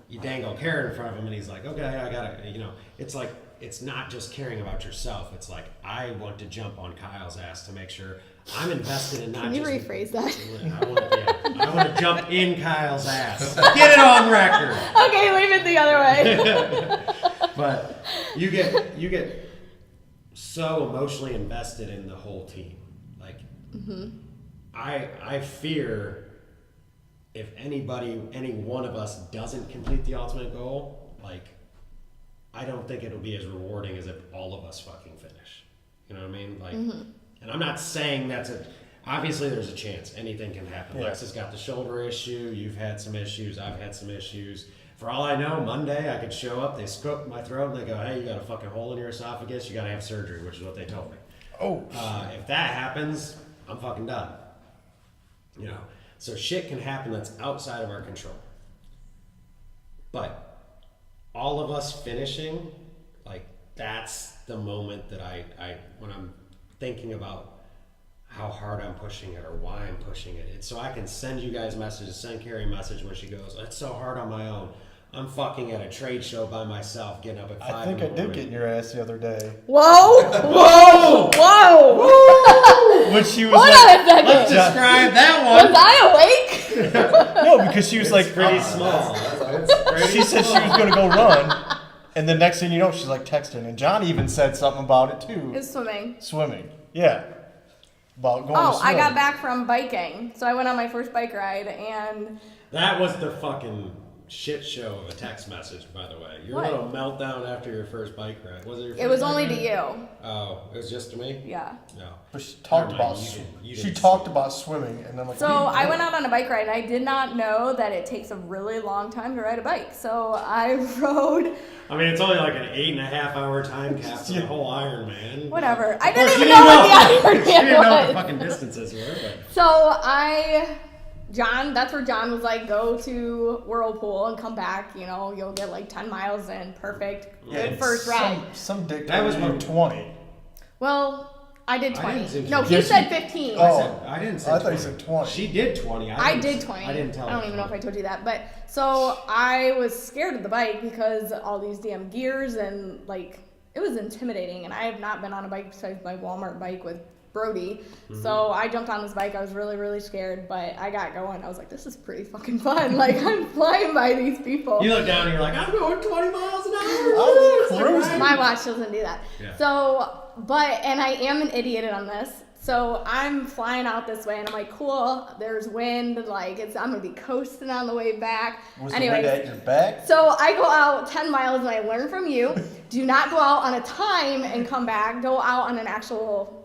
you dangle a carrot in front of him and he's like, okay, I gotta, it's like, it's not just caring about yourself. It's like, I want to jump on Kyle's ass to make sure I'm invested in not Can you just... rephrase that? I want to jump in Kyle's ass. Get it on record. Okay, leave it the other way. But you get so emotionally invested in the whole team. Like, I fear if any one of us doesn't complete the ultimate goal, like, I don't think it'll be as rewarding as if all of us fucking finish. You know what I mean? Like, and I'm not saying obviously there's a chance. Anything can happen. Yeah. Lex has got the shoulder issue. You've had some issues. I've had some issues. For all I know, Monday I could show up, they scope my throat, and they go, hey, you got a fucking hole in your esophagus, you got to have surgery, which is what they told me. Oh. If that happens, I'm fucking done. So shit can happen that's outside of our control. But all of us finishing, like, that's the moment that I when I'm thinking about how hard I'm pushing it or why I'm pushing it. It's so I can send you guys messages, send Carrie a message when she goes, it's so hard on my own. I'm fucking at a trade show by myself, getting up at 5 I think I did get in your ass the other day. Whoa! Whoa! Whoa! When she was Hold like, on a second. Let's describe that Was I awake? no, because she was like, pretty small. she said she was going to go run, and the next thing you know, she's like texting, and John even said something about it too. It's swimming. Swimming, yeah. About going to Oh, swim. I got back from biking, so I went on my first bike ride, and That was the fucking shit show of a text message, by the way. Your What? little meltdown after your first bike ride. Was it your first it was bike only ride? to you. Oh, it was just to me? Yeah. No. But she talked Never mind, about you she didn't talked see it. about swimming, and I'm like, So I went out on a bike ride, and I did not know that it takes a really long time to ride a bike. So I rode. I mean, it's only like an 8.5 hour time cap for the whole Ironman. Whatever. I Of course, didn't you even know what the You Ironman didn't know what the was. fucking distances were, but... So that's where John was like, go to Whirlpool and come back. You'll get like 10 miles in. Perfect. Good first ride. Some dick That was told me 20. Well, I did I 20. didn't say No, 20. he said 15. Oh. I didn't say I 20. thought you said 20. She did 20. I did 20. I didn't tell her. I don't even know if I told you that. But so I was scared of the bike because all these damn gears and like it was intimidating. And I have not been on a bike besides my Walmart bike with Brody. So I jumped on this bike. I was really, really scared, but I got going. I was like, this is pretty fucking fun. Like I'm flying by these people. You look down and you're like, I'm going 20 miles an hour. I was cruising. My watch doesn't do that. Yeah. So, and I am an idiot on this. So I'm flying out this way, and I'm like, cool. There's wind, like I'm gonna be coasting on the way back. Was the wind at your back? So I go out 10 miles, and I learn from you. Do not go out on a time and come back. Go out on an actual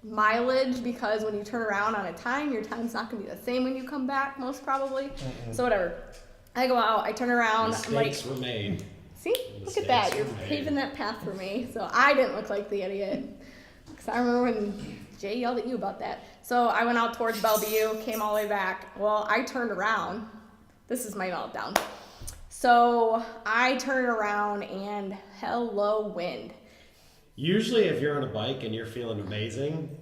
mileage, because when you turn around on a time, your time's not gonna be the same when you come back, most probably. So whatever. I go out, I turn around. Mistakes I'm like, were made. see, look at that. You're paving that path for me. So I didn't look like the idiot. Because I remember when Jay yelled at you about that. So I went out towards Bellevue, came all the way back. Well, I turned around. This is my meltdown. So I turn around and hello wind. Usually if you're on a bike and you're feeling amazing,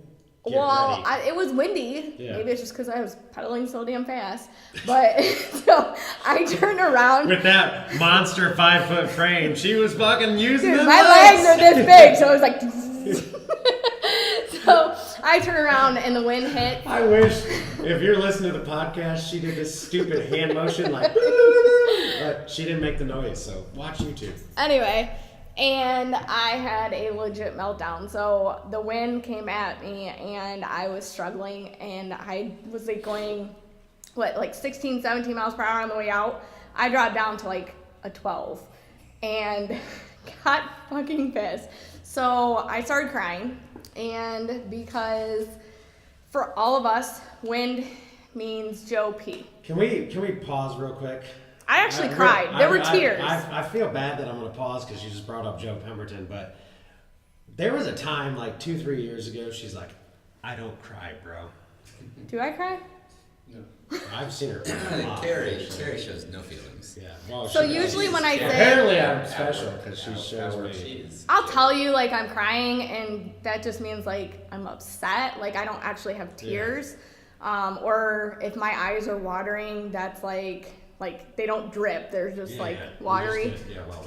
Get Well, ready. it was windy. Yeah. Maybe it's just because I was pedaling so damn fast. But so I turned around. With that monster 5-foot frame, she was fucking using Dude, them my legs are this big, so it was like. So I turned around and the wind hit. I wish if you're listening to the podcast, she did this stupid hand motion like, but she didn't make the noise. So watch YouTube. Anyway, and I had a legit meltdown. So the wind came at me and I was struggling and I was like going, like 16, 17 miles per hour on the way out. I dropped down to like a 12 and got fucking pissed. So I started crying, and because for all of us, wind means Joe P. Can we pause real quick? I actually cried. There were tears. I feel bad that I'm going to pause because you just brought up Joe Pemberton, but there was a time like 2-3 years ago, she's like, I don't cry, bro. Do I cry? No. I've seen her cry a lot. Carrie shows no feelings. Yeah. Well, So she- usually when I say, apparently I'm special because she shows me. I'll tell you like I'm crying, and that just means like I'm upset. Like I don't actually have tears. Or if my eyes are watering, that's like they don't drip. They're just watery.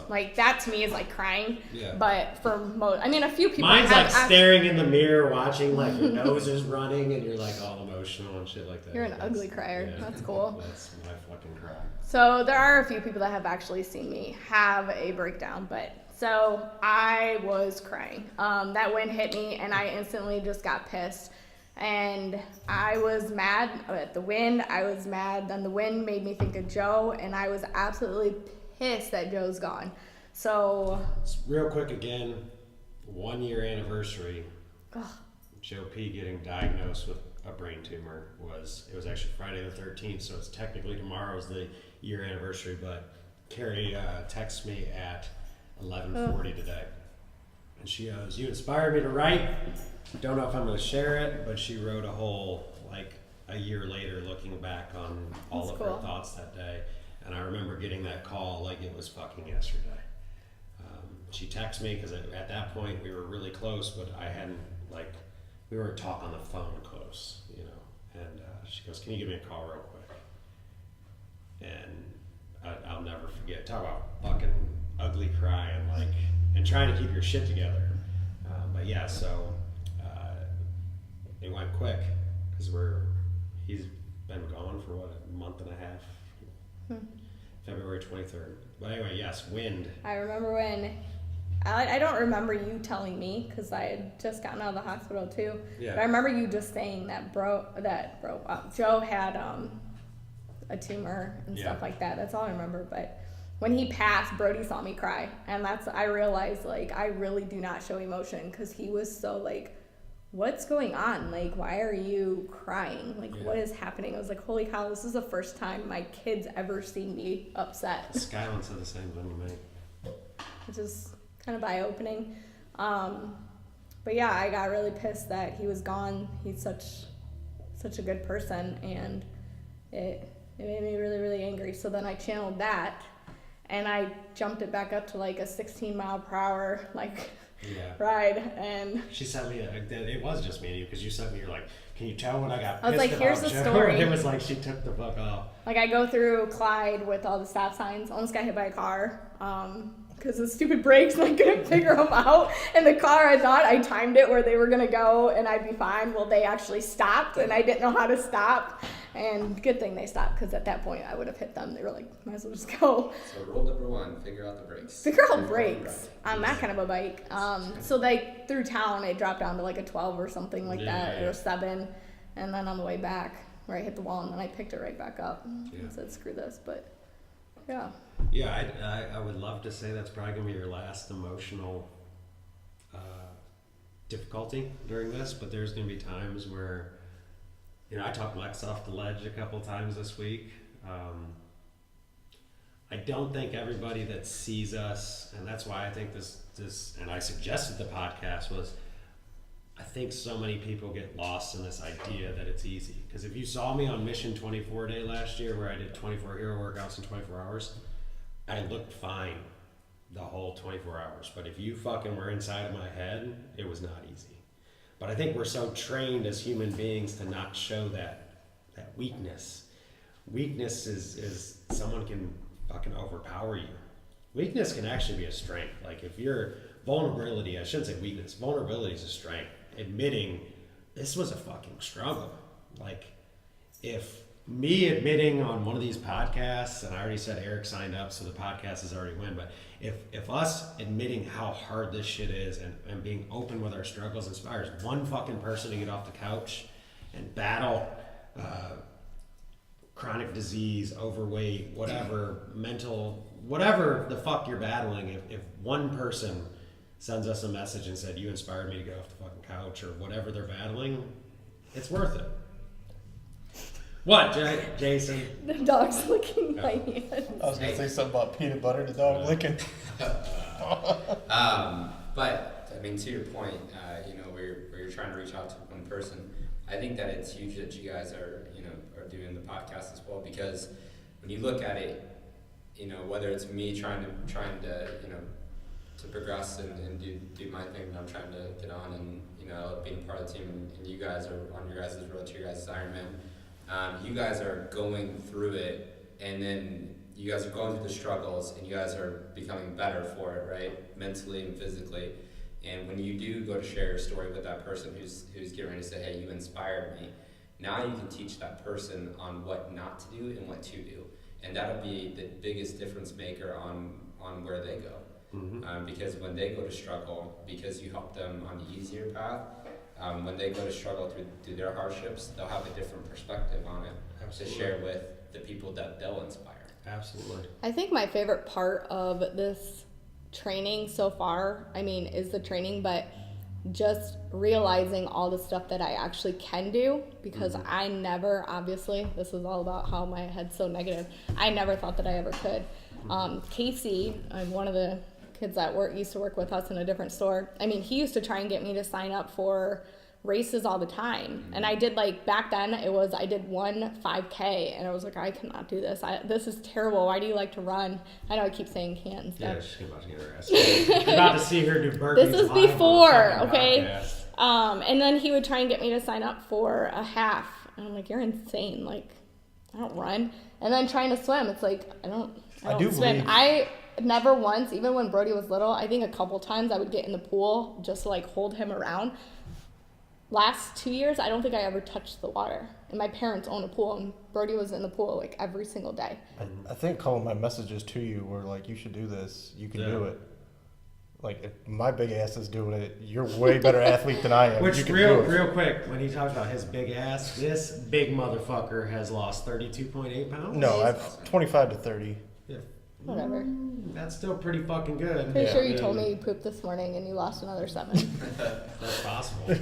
Like that to me is like crying. Yeah. But for most, I mean, a few people. Mine's have like staring in the mirror, watching like your nose is running, and you're like all emotional and shit like that. You're an ugly crier. Yeah. That's cool. That's my fucking cry. So there are a few people that have actually seen me have a breakdown, but so I was crying. That wind hit me and I instantly just got pissed. And I was mad at the wind. I was mad. Then the wind made me think of Joe, and I was absolutely pissed that Joe's gone. So Real quick again, 1 year anniversary. ugh, Joe P getting diagnosed with a brain tumor it was actually Friday the 13th, so it's technically tomorrow's the year anniversary, but Carrie texted me at 11:40 today. And she goes, you inspired me to write. Don't know if I'm going to share it, but she wrote a whole, like, a year later looking back on all That's of cool. her thoughts that day. And I remember getting that call like it was fucking yesterday. She texted me because at that point we were really close, but I hadn't, like, we weren't talking on the phone close, you know. And she goes, can you give me a call real quick? And I'll never forget. Talk about fucking ugly crying, like, and trying to keep your shit together. But yeah, so it went quick because he's been gone for what, a month and a half. February 23rd. But anyway, yes, wind. I remember when. I don't remember you telling me because I had just gotten out of the hospital too. Yeah. But I remember you just saying that Joe had a tumor and stuff like that. That's all I remember. But when he passed, Brody saw me cry, and I realized like I really do not show emotion because he was so like, what's going on? Like, why are you crying? Like, what is happening? I was like, holy cow, this is the first time my kids ever seen me upset. Skyline said the same thing to me. Which is kind of eye-opening. But yeah, I got really pissed that he was gone. He's such a good person, and it made me really, really angry. So then I channeled that, and I jumped it back up to like a 16 mile per hour ride. And She sent me it was just me and you because you sent me, you're like, can you tell when I got pissed I was like, about here's the Joe? story. It was like she took the fuck off. like I go through Clyde with all the stop signs, almost got hit by a car. Because the stupid brakes, and I couldn't figure them out. And the car, I thought I timed it where they were gonna go and I'd be fine. Well, they actually stopped, and I didn't know how to stop. And good thing they stopped, because at that point I would have hit them. They were like, might as well just go. So rule number 1, figure out the brakes. Figure out brakes on that kind of a bike. So like through town, it dropped down to like a 12 or something like that, or a 7. And then on the way back, where I hit the wall, and then I picked it right back up. And said, screw this, but yeah. Yeah, I would love to say that's probably going to be your last emotional difficulty during this, but there's going to be times where, you know, I talked Lex off the ledge a couple times this week. I don't think everybody that sees us, and that's why I think this, and I suggested the podcast, was I think so many people get lost in this idea that it's easy. Because if you saw me on Mission 24 Day last year, where I did 24 hero workouts in 24 hours, I looked fine the whole 24 hours. But if you fucking were inside of my head, it was not easy. But I think we're so trained as human beings to not show that weakness. Weakness is someone can fucking overpower you. Weakness can actually be a strength. Like if you're vulnerability, I shouldn't say weakness. Vulnerability is a strength. Admitting this was a fucking struggle. Like if me admitting on one of these podcasts, and I already said Eric signed up, so the podcast has already won, but if us admitting how hard this shit is and being open with our struggles inspires one fucking person to get off the couch and battle chronic disease, overweight, whatever, mental, whatever the fuck you're battling, if one person sends us a message and said, you inspired me to get off the fucking couch, or whatever they're battling, it's worth it. What, Jason? The dog's licking my hand. I was going to say something about peanut butter, the dog licking. But I mean, to your point, where you're trying to reach out to one person, I think that it's huge that you guys are doing the podcast as well, because when you look at it, whether it's me trying to progress and do my thing that I'm trying to get on, and being part of the team, and you guys are on your guys' road to your guys' Ironman, you guys are going through it, and then you guys are going through the struggles, and you guys are becoming better for it, right, mentally and physically. And when you do go to share your story with that person who's getting ready to say, hey, you inspired me, now you can teach that person on what not to do and what to do. And that'll be the biggest difference maker on where they go. Mm-hmm. Because when they go to struggle, because you help them on the easier path, when they go to struggle through their hardships, they'll have a different perspective on it. Absolutely. To share with the people that they'll inspire. Absolutely. I think my favorite part of this training so far, is the training, but just realizing all the stuff that I actually can do, because mm-hmm. I never, obviously, this is all about how my head's so negative, I never thought that I ever could. Casey, one of the kids that used to work with us in a different store, he used to try and get me to sign up for races all the time. And I did, back then I did one 5K, and I was like, I cannot do this. This is terrible. Why do you like to run? I know I keep saying can't and stuff. Yeah, she's about to get her ass. You're about to see her do burpees. This is before, okay? Podcast. And then he would try and get me to sign up for a half. And I'm like, you're insane. I don't run. And then trying to swim, it's like, I don't swim. I never once, even when Brody was little, I think a couple times I would get in the pool just to hold him around. Last 2 years, I don't think I ever touched the water. And my parents own a pool, and Brody was in the pool every single day. I think all of my messages to you were you should do this. You can do it. If my big ass is doing it, you're a way better athlete than I am. Which, you can real quick, when he talks about his big ass, this big motherfucker has lost 32.8 pounds? No, I've 25 to 30. Yeah. Whatever. That's still pretty fucking good. Pretty sure you told me you pooped this morning and you lost another 7. That's possible.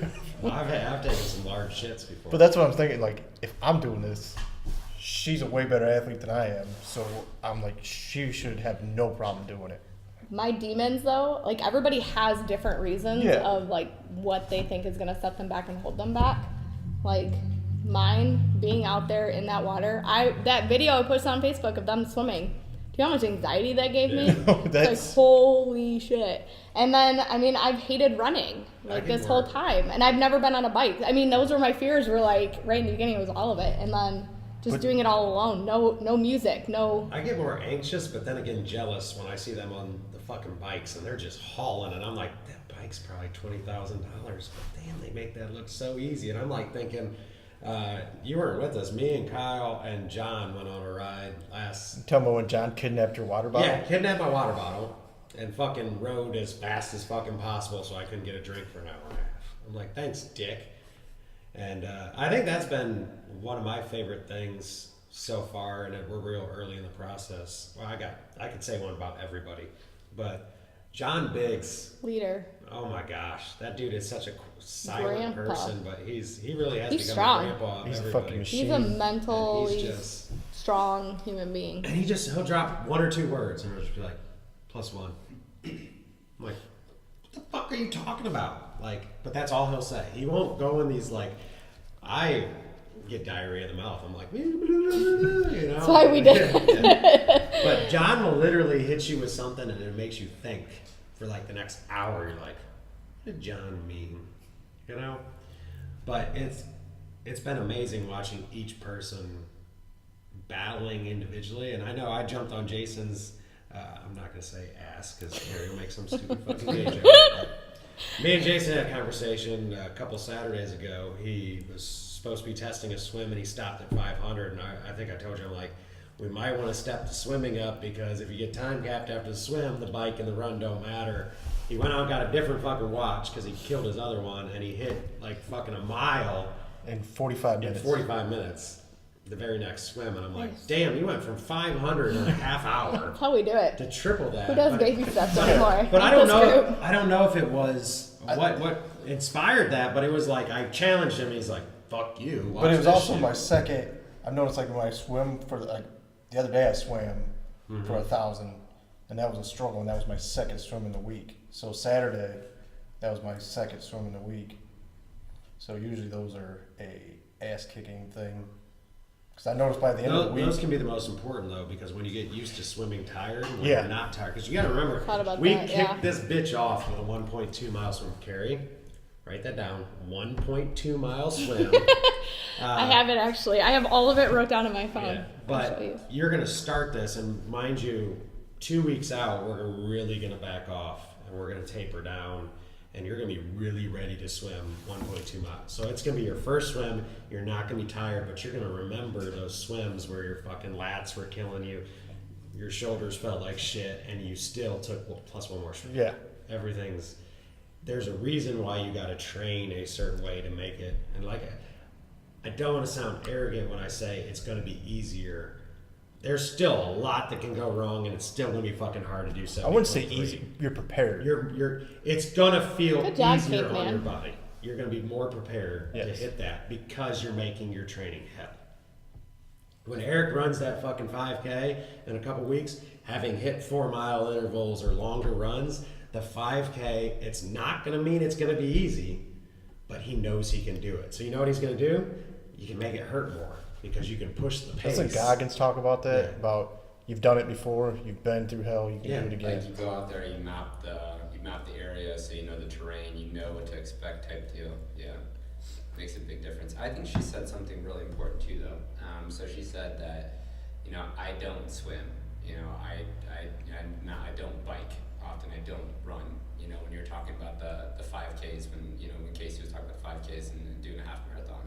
I've taken some large shits before. But that's what I'm thinking. If I'm doing this, she's a way better athlete than I am. So I'm she should have no problem doing it. My demons, though, everybody has different reasons of what they think is gonna set them back and hold them back. Mine, being out there in that water. That video I posted on Facebook of them swimming. Do you know how much anxiety that gave me? It's holy shit. And then, I've hated running, this whole time. And I've never been on a bike. Those were my fears, were right in the beginning, it was all of it. And then just doing it all alone. No music, no... I get more anxious, but then again jealous when I see them on the fucking bikes and they're just hauling. And I'm like, that bike's probably $20,000. But damn, they make that look so easy. And I'm thinking... you weren't with us. Me and Kyle and John went on a ride last... Tell me when John kidnapped your water bottle? Yeah, kidnapped my water bottle and fucking rode as fast as fucking possible so I couldn't get a drink for an hour and a half. I'm like, thanks, dick. And I think that's been one of my favorite things so far, and we're real early in the process. Well, I could say one about everybody, but John Biggs... Leader. Oh my gosh, that dude is such a silent person, but he really has become strong. A grandpa of He's everybody. a fucking machine. He's a mentally strong human being. And he'll drop 1 or 2 words and he'll just be like, +1. I'm like, what the fuck are you talking about? But that's all he'll say. He won't go in these I get diarrhea in the mouth. I'm like, That's why we did. But John will literally hit you with something and it makes you think for the next hour. You're like, what did John mean? you know? But it's been amazing watching each person battling individually. And I know I jumped on Jason's, I'm not going to say ass because Harry will make some stupid fucking gay joke. Me and Jason had a conversation a couple Saturdays ago. He was supposed to be testing a swim and he stopped at 500. And I think I told you, I'm like, we might want to step the swimming up because if you get time capped after the swim, the bike and the run don't matter. He went out and got a different fucking watch because he killed his other one and he hit like fucking a mile In 45 minutes. in 45 minutes. The very next swim, and I'm like, damn, you went from 500 in a half hour That's how we do it. to triple that. Who does But- baby steps anymore? But I don't This know. group. I don't know if it was what inspired that, but it was like I challenged him. He's like, "Fuck you." Watch But it was this also shit. my second. I've noticed like when I swim for like the other day I swam Mm-hmm. for 1,000, and that was a struggle, and that was my second swim in the week. So Saturday, that was my second swim in the week. So usually those are a ass kicking thing. Because I noticed by the end of the week, Those can be the most important though, because when you get used to swimming tired, and when Yeah. you're not tired, because you got to remember, Thought about we that, kicked yeah. this bitch off with a 1.2 mile swim. Carrie, write that down. 1.2 mile swim. I have it actually. I have all of it wrote down on my phone. Yeah, I'll show but you. you're going to start this, and mind you, 2 weeks out, we're really going to back off, and we're going to taper down, and you're going to be really ready to swim 1.2 miles. So it's going to be your first swim. You're not going to be tired, but you're going to remember those swims where your fucking lats were killing you, your shoulders felt like shit, and you still took plus one more swim. yeah, There's a reason why you got to train a certain way to make it. And like, I don't want to sound arrogant when I say it's going to be easier. There's still a lot that can go wrong, and it's still going to be fucking hard to do so. I wouldn't say easy. You're prepared. It's going to feel Good job, easier on caveman. your body. You're going to be more prepared to Yes. hit that because you're making your training hell. When Eric runs that fucking 5K in a couple weeks, having hit 4 mile intervals or longer runs, the 5K, it's not going to mean it's going to be easy, but he knows he can do it. So you know what he's going to do? You can make it hurt more because you can push the pace. Doesn't Goggins talk about that? Yeah. About you've done it before, you've been through hell, you can Yeah, do it again. Like you go out there, you map the area, so you know the terrain, you know what to expect, type deal. Yeah, makes a big difference. I think she said something really important too, though. So she said that, you know, I don't swim. You know, I don't bike often. I don't run. You know, when you're talking about the 5Ks, when Casey was talking about 5Ks and doing a half marathon.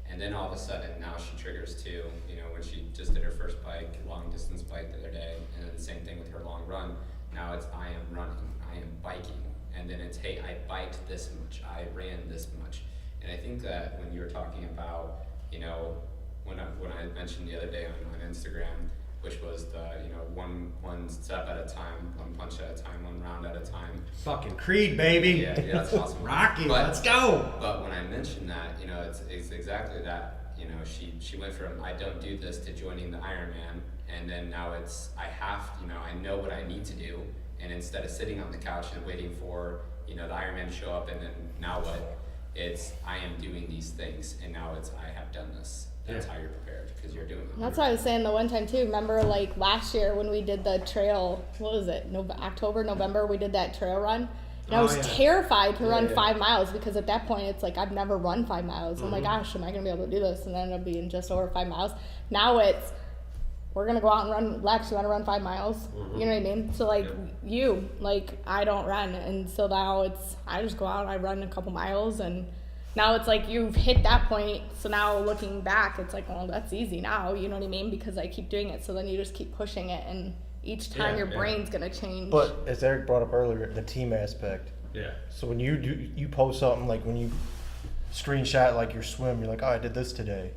And then all of a sudden, now she triggers to, you know, when she just did her first bike, long distance bike the other day, and then the same thing with her long run. Now it's I am running, I am biking, and then it's hey, I biked this much, I ran this much. And I think that when you were talking about, you know, when I mentioned the other day on Instagram, which was the, you know, one step at a time, one punch at a time, one round at a time. Fucking Creed, baby. Yeah, that's awesome. Rocky, But- let's go. But when I mentioned that, you know, it's exactly that. You know, she went from I don't do this to joining the Ironman, and then now it's I have, you know, I know what I need to do, and instead of sitting on the couch and waiting for, you know, the Ironman to show up, and then now what? It's I am doing these things, and now it's I have done this. That's Yeah. how you're prepared because you're doing it. That's what I was saying the one time too. Remember, like last year when we did the trail, what was it? October, November, we did that trail run. And I Oh, was yeah. terrified to run Yeah. 5 miles because at that point it's like I've never run 5 miles. Oh my Mm-hmm. gosh, am I gonna be able to do this? And I ended up being just over 5 miles. Now it's we're gonna go out and run. Lex, you wanna run 5 miles? Mm-hmm. You know what I mean? So like I don't run, and so now it's I just go out and I run a couple miles, and now it's like you've hit that point. So now looking back, it's like, well, that's easy now. You know what I mean? Because I keep doing it. So then you just keep pushing it, and each time Yeah, your yeah. brain's gonna change. But as Eric brought up earlier, the team aspect. Yeah. So when you post something like when you screenshot like your swim, you're like, oh, I did this today.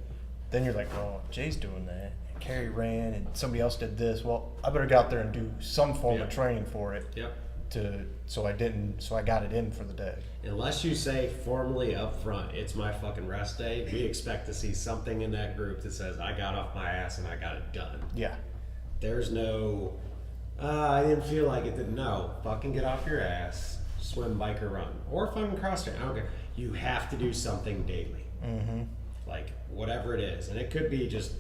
Then you're like, oh, Jay's doing that. And Carrie ran, and somebody else did this. Well, I better get out there and do some form of Yeah. training for it. Yep. So I got it in for the day. Unless you say formally up front, it's my fucking rest day, we expect to see something in that group that says, I got off my ass and I got it done. Yeah. There's no, I didn't feel like it. No, fucking get off your ass, swim, bike, or run. Or fucking cross train. I don't care. You have to do something daily. Mm-hmm. Like, whatever it is. And it could be just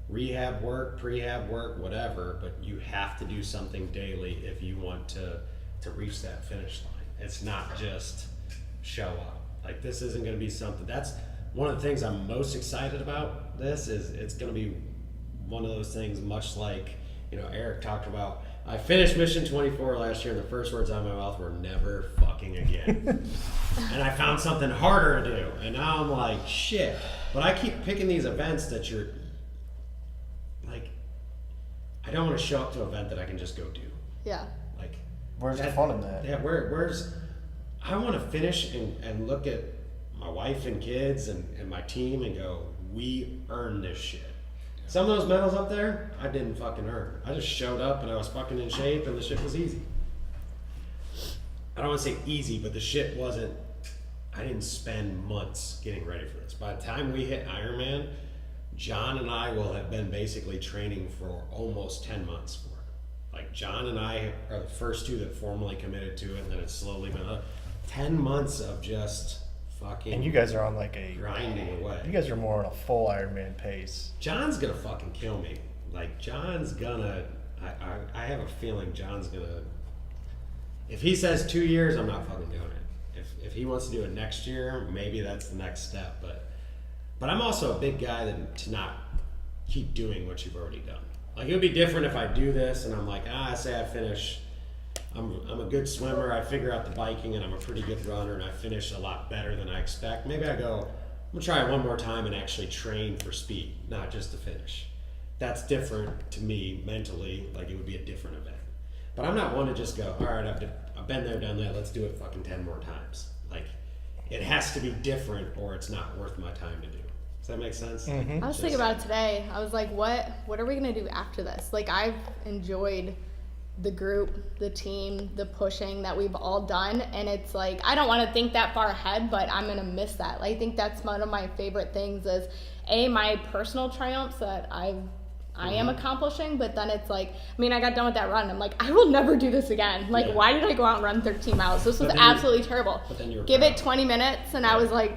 rehab work, prehab work, whatever, but you have to do something daily if you want to reach that finish line. It's not just show up. Like, this isn't going to be something. That's one of the things I'm most excited about. This is it's going to be one of those things, much like, you know, Eric talked about. I finished Mission 24 last year, and the first words out of my mouth were never fucking again. And I found something harder to do, and now I'm like, shit. But I keep picking these events that you're like, I don't want to show up to an event that I can just go do. Yeah. Like, Where's the fun in that? yeah, where's I want to finish and look at my wife and kids and my team and go, we earned this shit. Some of those medals up there, I didn't fucking earn. I just showed up and I was fucking in shape and the shit was easy. I don't want to say easy, but the shit wasn't, I didn't spend months getting ready for this. By the time we hit Ironman, John and I will have been basically training for almost 10 months for it. Like, John and I are the first two that formally committed to it, and then it's slowly been 10 months of just fucking And you guys are on like a grinding away. You guys are more on a full Ironman pace. John's gonna fucking kill me. Like, John's gonna, I have a feeling John's gonna, if he says 2 years, I'm not fucking doing it. If he wants to do it next year, maybe that's the next step. But I'm also a big guy to not keep doing what you've already done. Like, it would be different if I do this and I'm like, say I finish, I'm a good swimmer, I figure out the biking and I'm a pretty good runner and I finish a lot better than I expect. Maybe I go, I'm gonna try it one more time and actually train for speed, not just to finish. That's different to me mentally, like it would be a different event. But I'm not one to just go, all right, I've been there, done that, let's do it fucking 10 more times. Like, it has to be different or it's not worth my time to do. Does that make sense? Mm-hmm. I was thinking about it today. I was like, what are we gonna do after this? Like, I've enjoyed the group, the team, the pushing that we've all done, and it's like, I don't want to think that far ahead, but I'm gonna miss that. I think that's one of my favorite things is my personal triumphs that I am accomplishing, but then it's like, I mean, I got done with that run. I'm like, I will never do this again. Like, why did I go out and run 13 miles? This was absolutely terrible. But then you were Give proud. it 20 minutes, and I was like,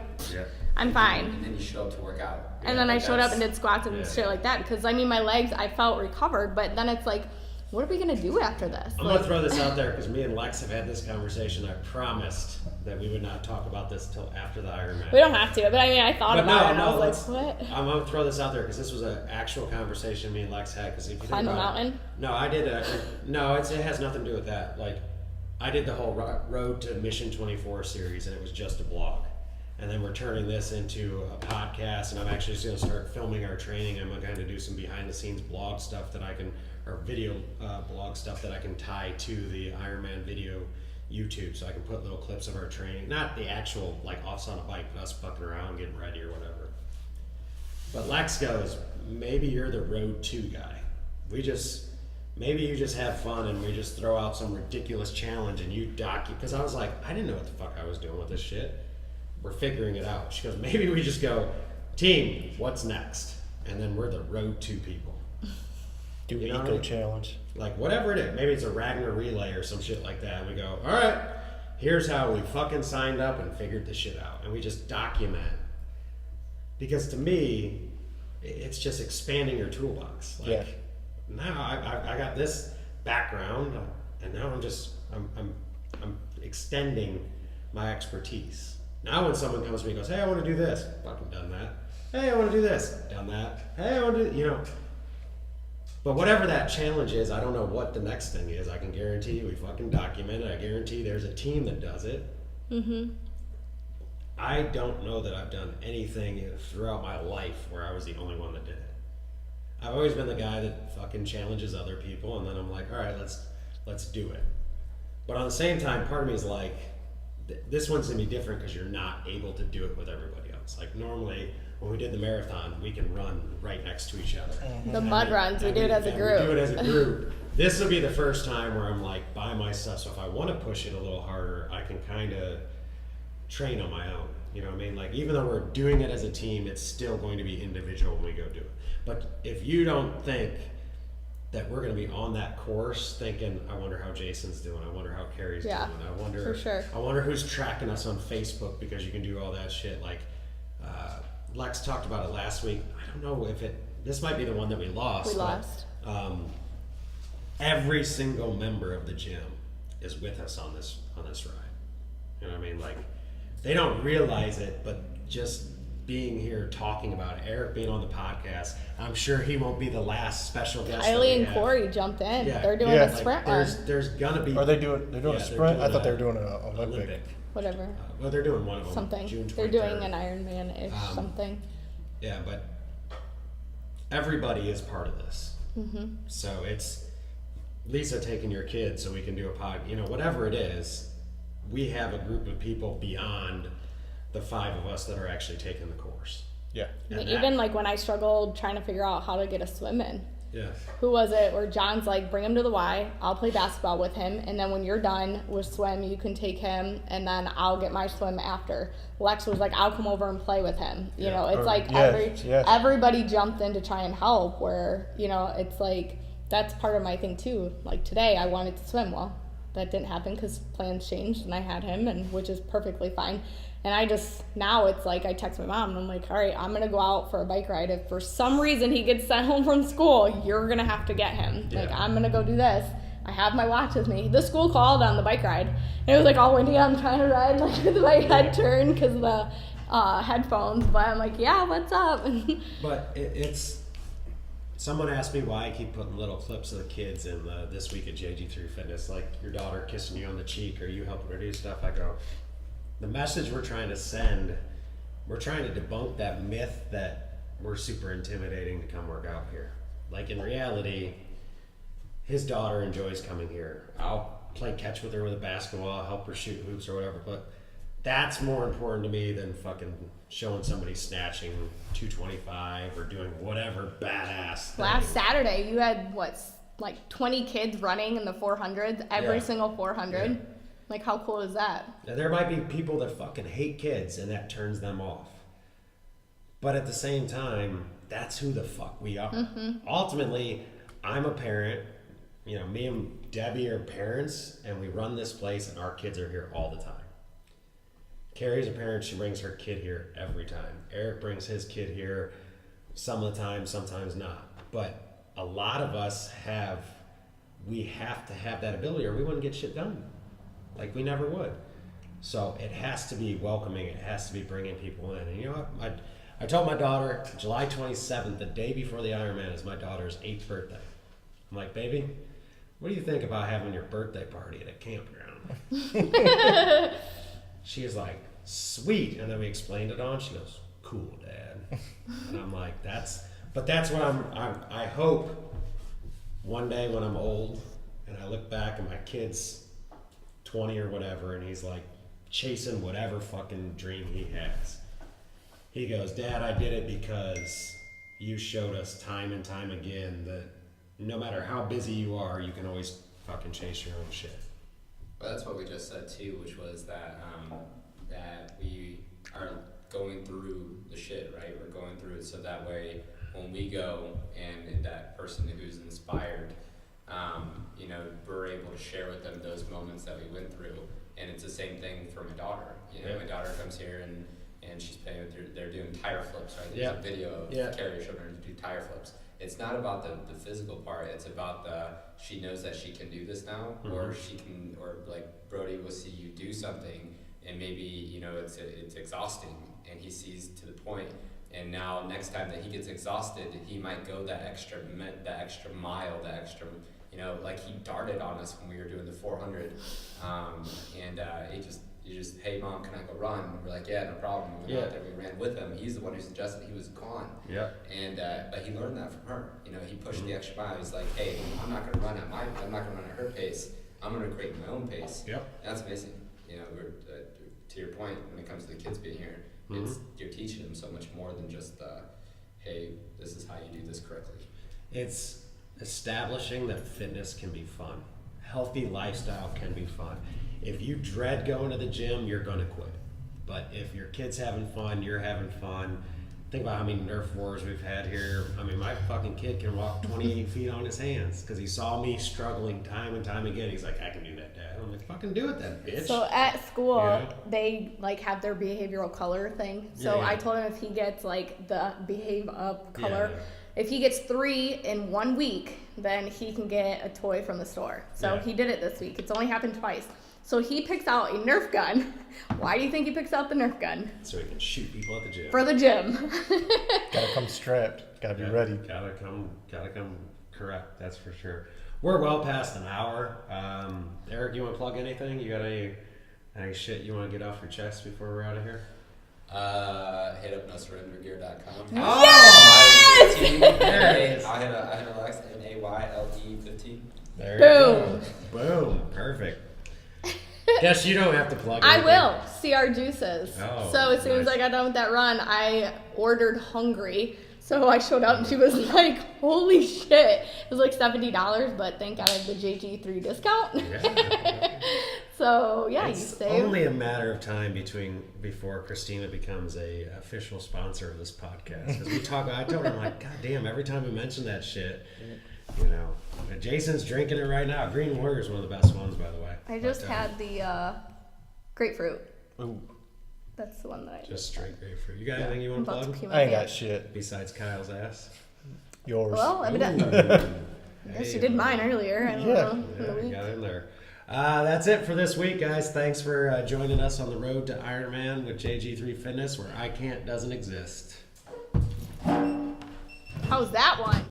I'm fine. And then you show up to work out. And then I showed up and did squats and shit like that because, I mean, my legs, I felt recovered, but then it's like, what are we going to do after this? I'm going to throw this out there because me and Lex have had this conversation. I promised that we would not talk about this until after the Ironman. We don't have to, but I mean, I thought about it and I was let's- like, what? I'm going to throw this out there because this was an actual conversation me and Lex had. Because if you think Climb a about mountain? it, no, I did no, it has nothing to do with that. Like, I did the whole Road to Mission 24 series, and it was just a blog. And then we're turning this into a podcast, and I'm actually just going to start filming our training. I'm going to do some behind-the-scenes blog stuff that I can, or video blog stuff that I can tie to the Ironman video YouTube, so I can put little clips of our training. Not the actual, like, us on a bike, but us fucking around, getting ready or whatever. But Lex goes, maybe you're the Road 2 guy. Maybe you just have fun and we just throw out some ridiculous challenge and you because I was like, I didn't know what the fuck I was doing with this shit. We're figuring it out. She goes, maybe we just go, team, what's next? And then we're the Road 2 people. Do You know eco what I mean? challenge. Like, whatever it is. Maybe it's a Ragnar relay or some shit like that. And we go, all right, here's how we fucking signed up and figured this shit out. And we just document. Because to me, it's just expanding your toolbox. Like, now I got this background, and now I'm extending my expertise. Now when someone comes to me and goes, hey, I want to do this, fucking done that. Hey, I want to do this, done that. Hey, I want to do, But whatever that challenge is, I don't know what the next thing is. I can guarantee we fucking document it. I guarantee there's a team that does it. Mm-hmm. I don't know that I've done anything throughout my life where I was the only one that did it. I've always been the guy that fucking challenges other people, and then I'm like, all right, let's do it. But on the same time, part of me is like, this one's gonna be different because you're not able to do it with everybody else. Like, normally when we did the marathon, we can run right next to each other. The mud runs, we do it as a group. We do it as a group. This will be the first time where I'm like by myself. So if I want to push it a little harder, I can kind of train on my own. You know what I mean? Like, even though we're doing it as a team, it's still going to be individual when we go do it. But if you don't think that we're going to be on that course thinking, I wonder how Jason's doing, I wonder how Carrie's doing, I wonder, for sure. I wonder who's tracking us on Facebook, because you can do all that shit. Like, Lex talked about it last week. I don't know if this might be the one that we lost. Every single member of the gym is with us on this ride. You know what I mean? Like, they don't realize it, but just being here talking about it, Eric being on the podcast, I'm sure he won't be the last special guest. Kylie and Corey jumped in. Yeah. They're doing Yeah. a sprint run. There's gonna be. Are they doing? They're doing a Yeah, sprint. they're I thought they were doing doing an Olympic. Whatever. Well, they're doing one of them. Something. June 23rd. They're doing an Ironman-ish something. Yeah, but everybody is part of this. Mm-hmm. So it's Lisa taking your kids so we can do a pod. Whatever it is, we have a group of people beyond the 5 of us that are actually taking the course. Yeah. And Even like when I struggled trying to figure out how to get a swim in. Yeah. Who was it where John's like, bring him to the Y, I'll play basketball with him, and then when you're done with swim, you can take him, and then I'll get my swim after. Lex was like, I'll come over and play with him. You know, it's like everybody jumped in to try and help, where, it's like, that's part of my thing too. Like today I wanted to swim. Well, that didn't happen because plans changed and I had him, and which is perfectly fine. And now it's like I text my mom and I'm like, all right, I'm going to go out for a bike ride. If for some reason he gets sent home from school, you're going to have to get him. Yeah. Like, I'm going to go do this. I have my watch with me. The school called on the bike ride. And it was like all windy. I'm trying to ride like with my head turned because of the headphones. But I'm like, yeah, what's up? But it's someone asked me why I keep putting little clips of the kids in this week at JG3 Fitness, like your daughter kissing you on the cheek or you helping her do stuff. I go, the message we're trying to send, we're trying to debunk that myth that we're super intimidating to come work out here. Like in reality, his daughter enjoys coming here. I'll play catch with her with a basketball, help her shoot hoops or whatever, but that's more important to me than fucking showing somebody snatching 225 or doing whatever badass thing. Last Saturday, you had, like 20 kids running in the 400s, every single 400. Yeah. Like, how cool is that? Now, there might be people that fucking hate kids and that turns them off. But at the same time, that's who the fuck we are. Mm-hmm. Ultimately, I'm a parent. Me and Debbie are parents, and we run this place, and our kids are here all the time. Carrie's a parent. She brings her kid here every time. Eric brings his kid here some of the time, sometimes not. But a lot of us we have to have that ability or we wouldn't get shit done. Like we never would. So it has to be welcoming. It has to be bringing people in. And you know what? I told my daughter July 27th, the day before the Ironman, is my daughter's 8th birthday. I'm like, baby, what do you think about having your birthday party at a campground? She is like, sweet. And then we explained it on. She goes, cool, Dad. And I'm like, that's what I hope one day when I'm old and I look back and my kid's 20 or whatever, and he's like chasing whatever fucking dream he has. He goes, Dad, I did it because you showed us time and time again that no matter how busy you are, you can always fucking chase your own shit. Well, that's what we just said too, which was that that we are going through the shit, right? We're going through it so that way when we go and that person who's inspired, we're able to share with them those moments that we went through. And it's the same thing for my daughter. My daughter comes here and she's playing with they're doing tire flips, right? There's a video of Carrie showing her to do tire flips. It's not about the physical part. It's about she knows that she can do this now, or she can, or like Brody will see you do something, and maybe it's exhausting, and he sees to the point. And now next time that he gets exhausted, he might go that extra mile, like he darted on us when we were doing the 400, he just, hey mom, can I go run? And we're like, yeah, no problem. We went out there, we ran with him. He's the one who suggested he was gone. Yeah. And but he learned that from her. He pushed the extra mile. He's like, hey, I'm not gonna run at her pace. I'm gonna create my own pace. Yep. And that's amazing. We're to your point when it comes to the kids being here, it's you're teaching them so much more than just hey, this is how you do this correctly. It's establishing that fitness can be fun. Healthy lifestyle can be fun. If you dread going to the gym, you're going to quit. But if your kid's having fun, you're having fun. Think about how many Nerf wars we've had here. I mean, my fucking kid can walk 28 feet on his hands because he saw me struggling time and time again. He's like, I can do that, Dad. I'm like, fucking do it then, bitch. So at school, they have their behavioral color thing. So I told him if he gets the behave up color, if he gets 3 in 1 week, then he can get a toy from the store. So he did it this week. It's only happened twice. So he picks out a Nerf gun. Why do you think he picks out the Nerf gun? So he can shoot people at the gym. For the gym. Gotta come strapped. Gotta be ready. Gotta come correct. That's for sure. We're well past an hour. Eric, you want to plug anything? You got any shit you want to get off your chest before we're out of here? Hit up nosurrendergear.com. Yes! I had Alex NAYLE 15. There you Boom. go. Boom. Perfect. Guess you don't have to plug I anything. will. CR Juices. Oh, So as soon as nice. I got done with that run, I ordered hungry. So I showed up and she was like, holy shit. It was like $70, but thank God I have the JG3 discount. Yeah. So yeah, It's you save. only a matter of time before Christina becomes a official sponsor of this podcast. Because we talk, I told her, I'm like, God damn, every time we mention that shit, you know. Jason's drinking it right now. Green Warrior is one of the best ones, by the way. I just But, had the grapefruit. Ooh, That's the one that I just straight grapefruit. You got Yeah. anything you I'm want to about to plug? pee my I ain't got pants. shit. Besides Kyle's ass? Yours. Well, evidently. I guess you did mine earlier. I don't Yeah. know. in the Yeah, you week. got in there. That's it for this week, guys. Thanks for joining us on the road to Ironman with JG3 Fitness, where I can't doesn't exist. How's that one?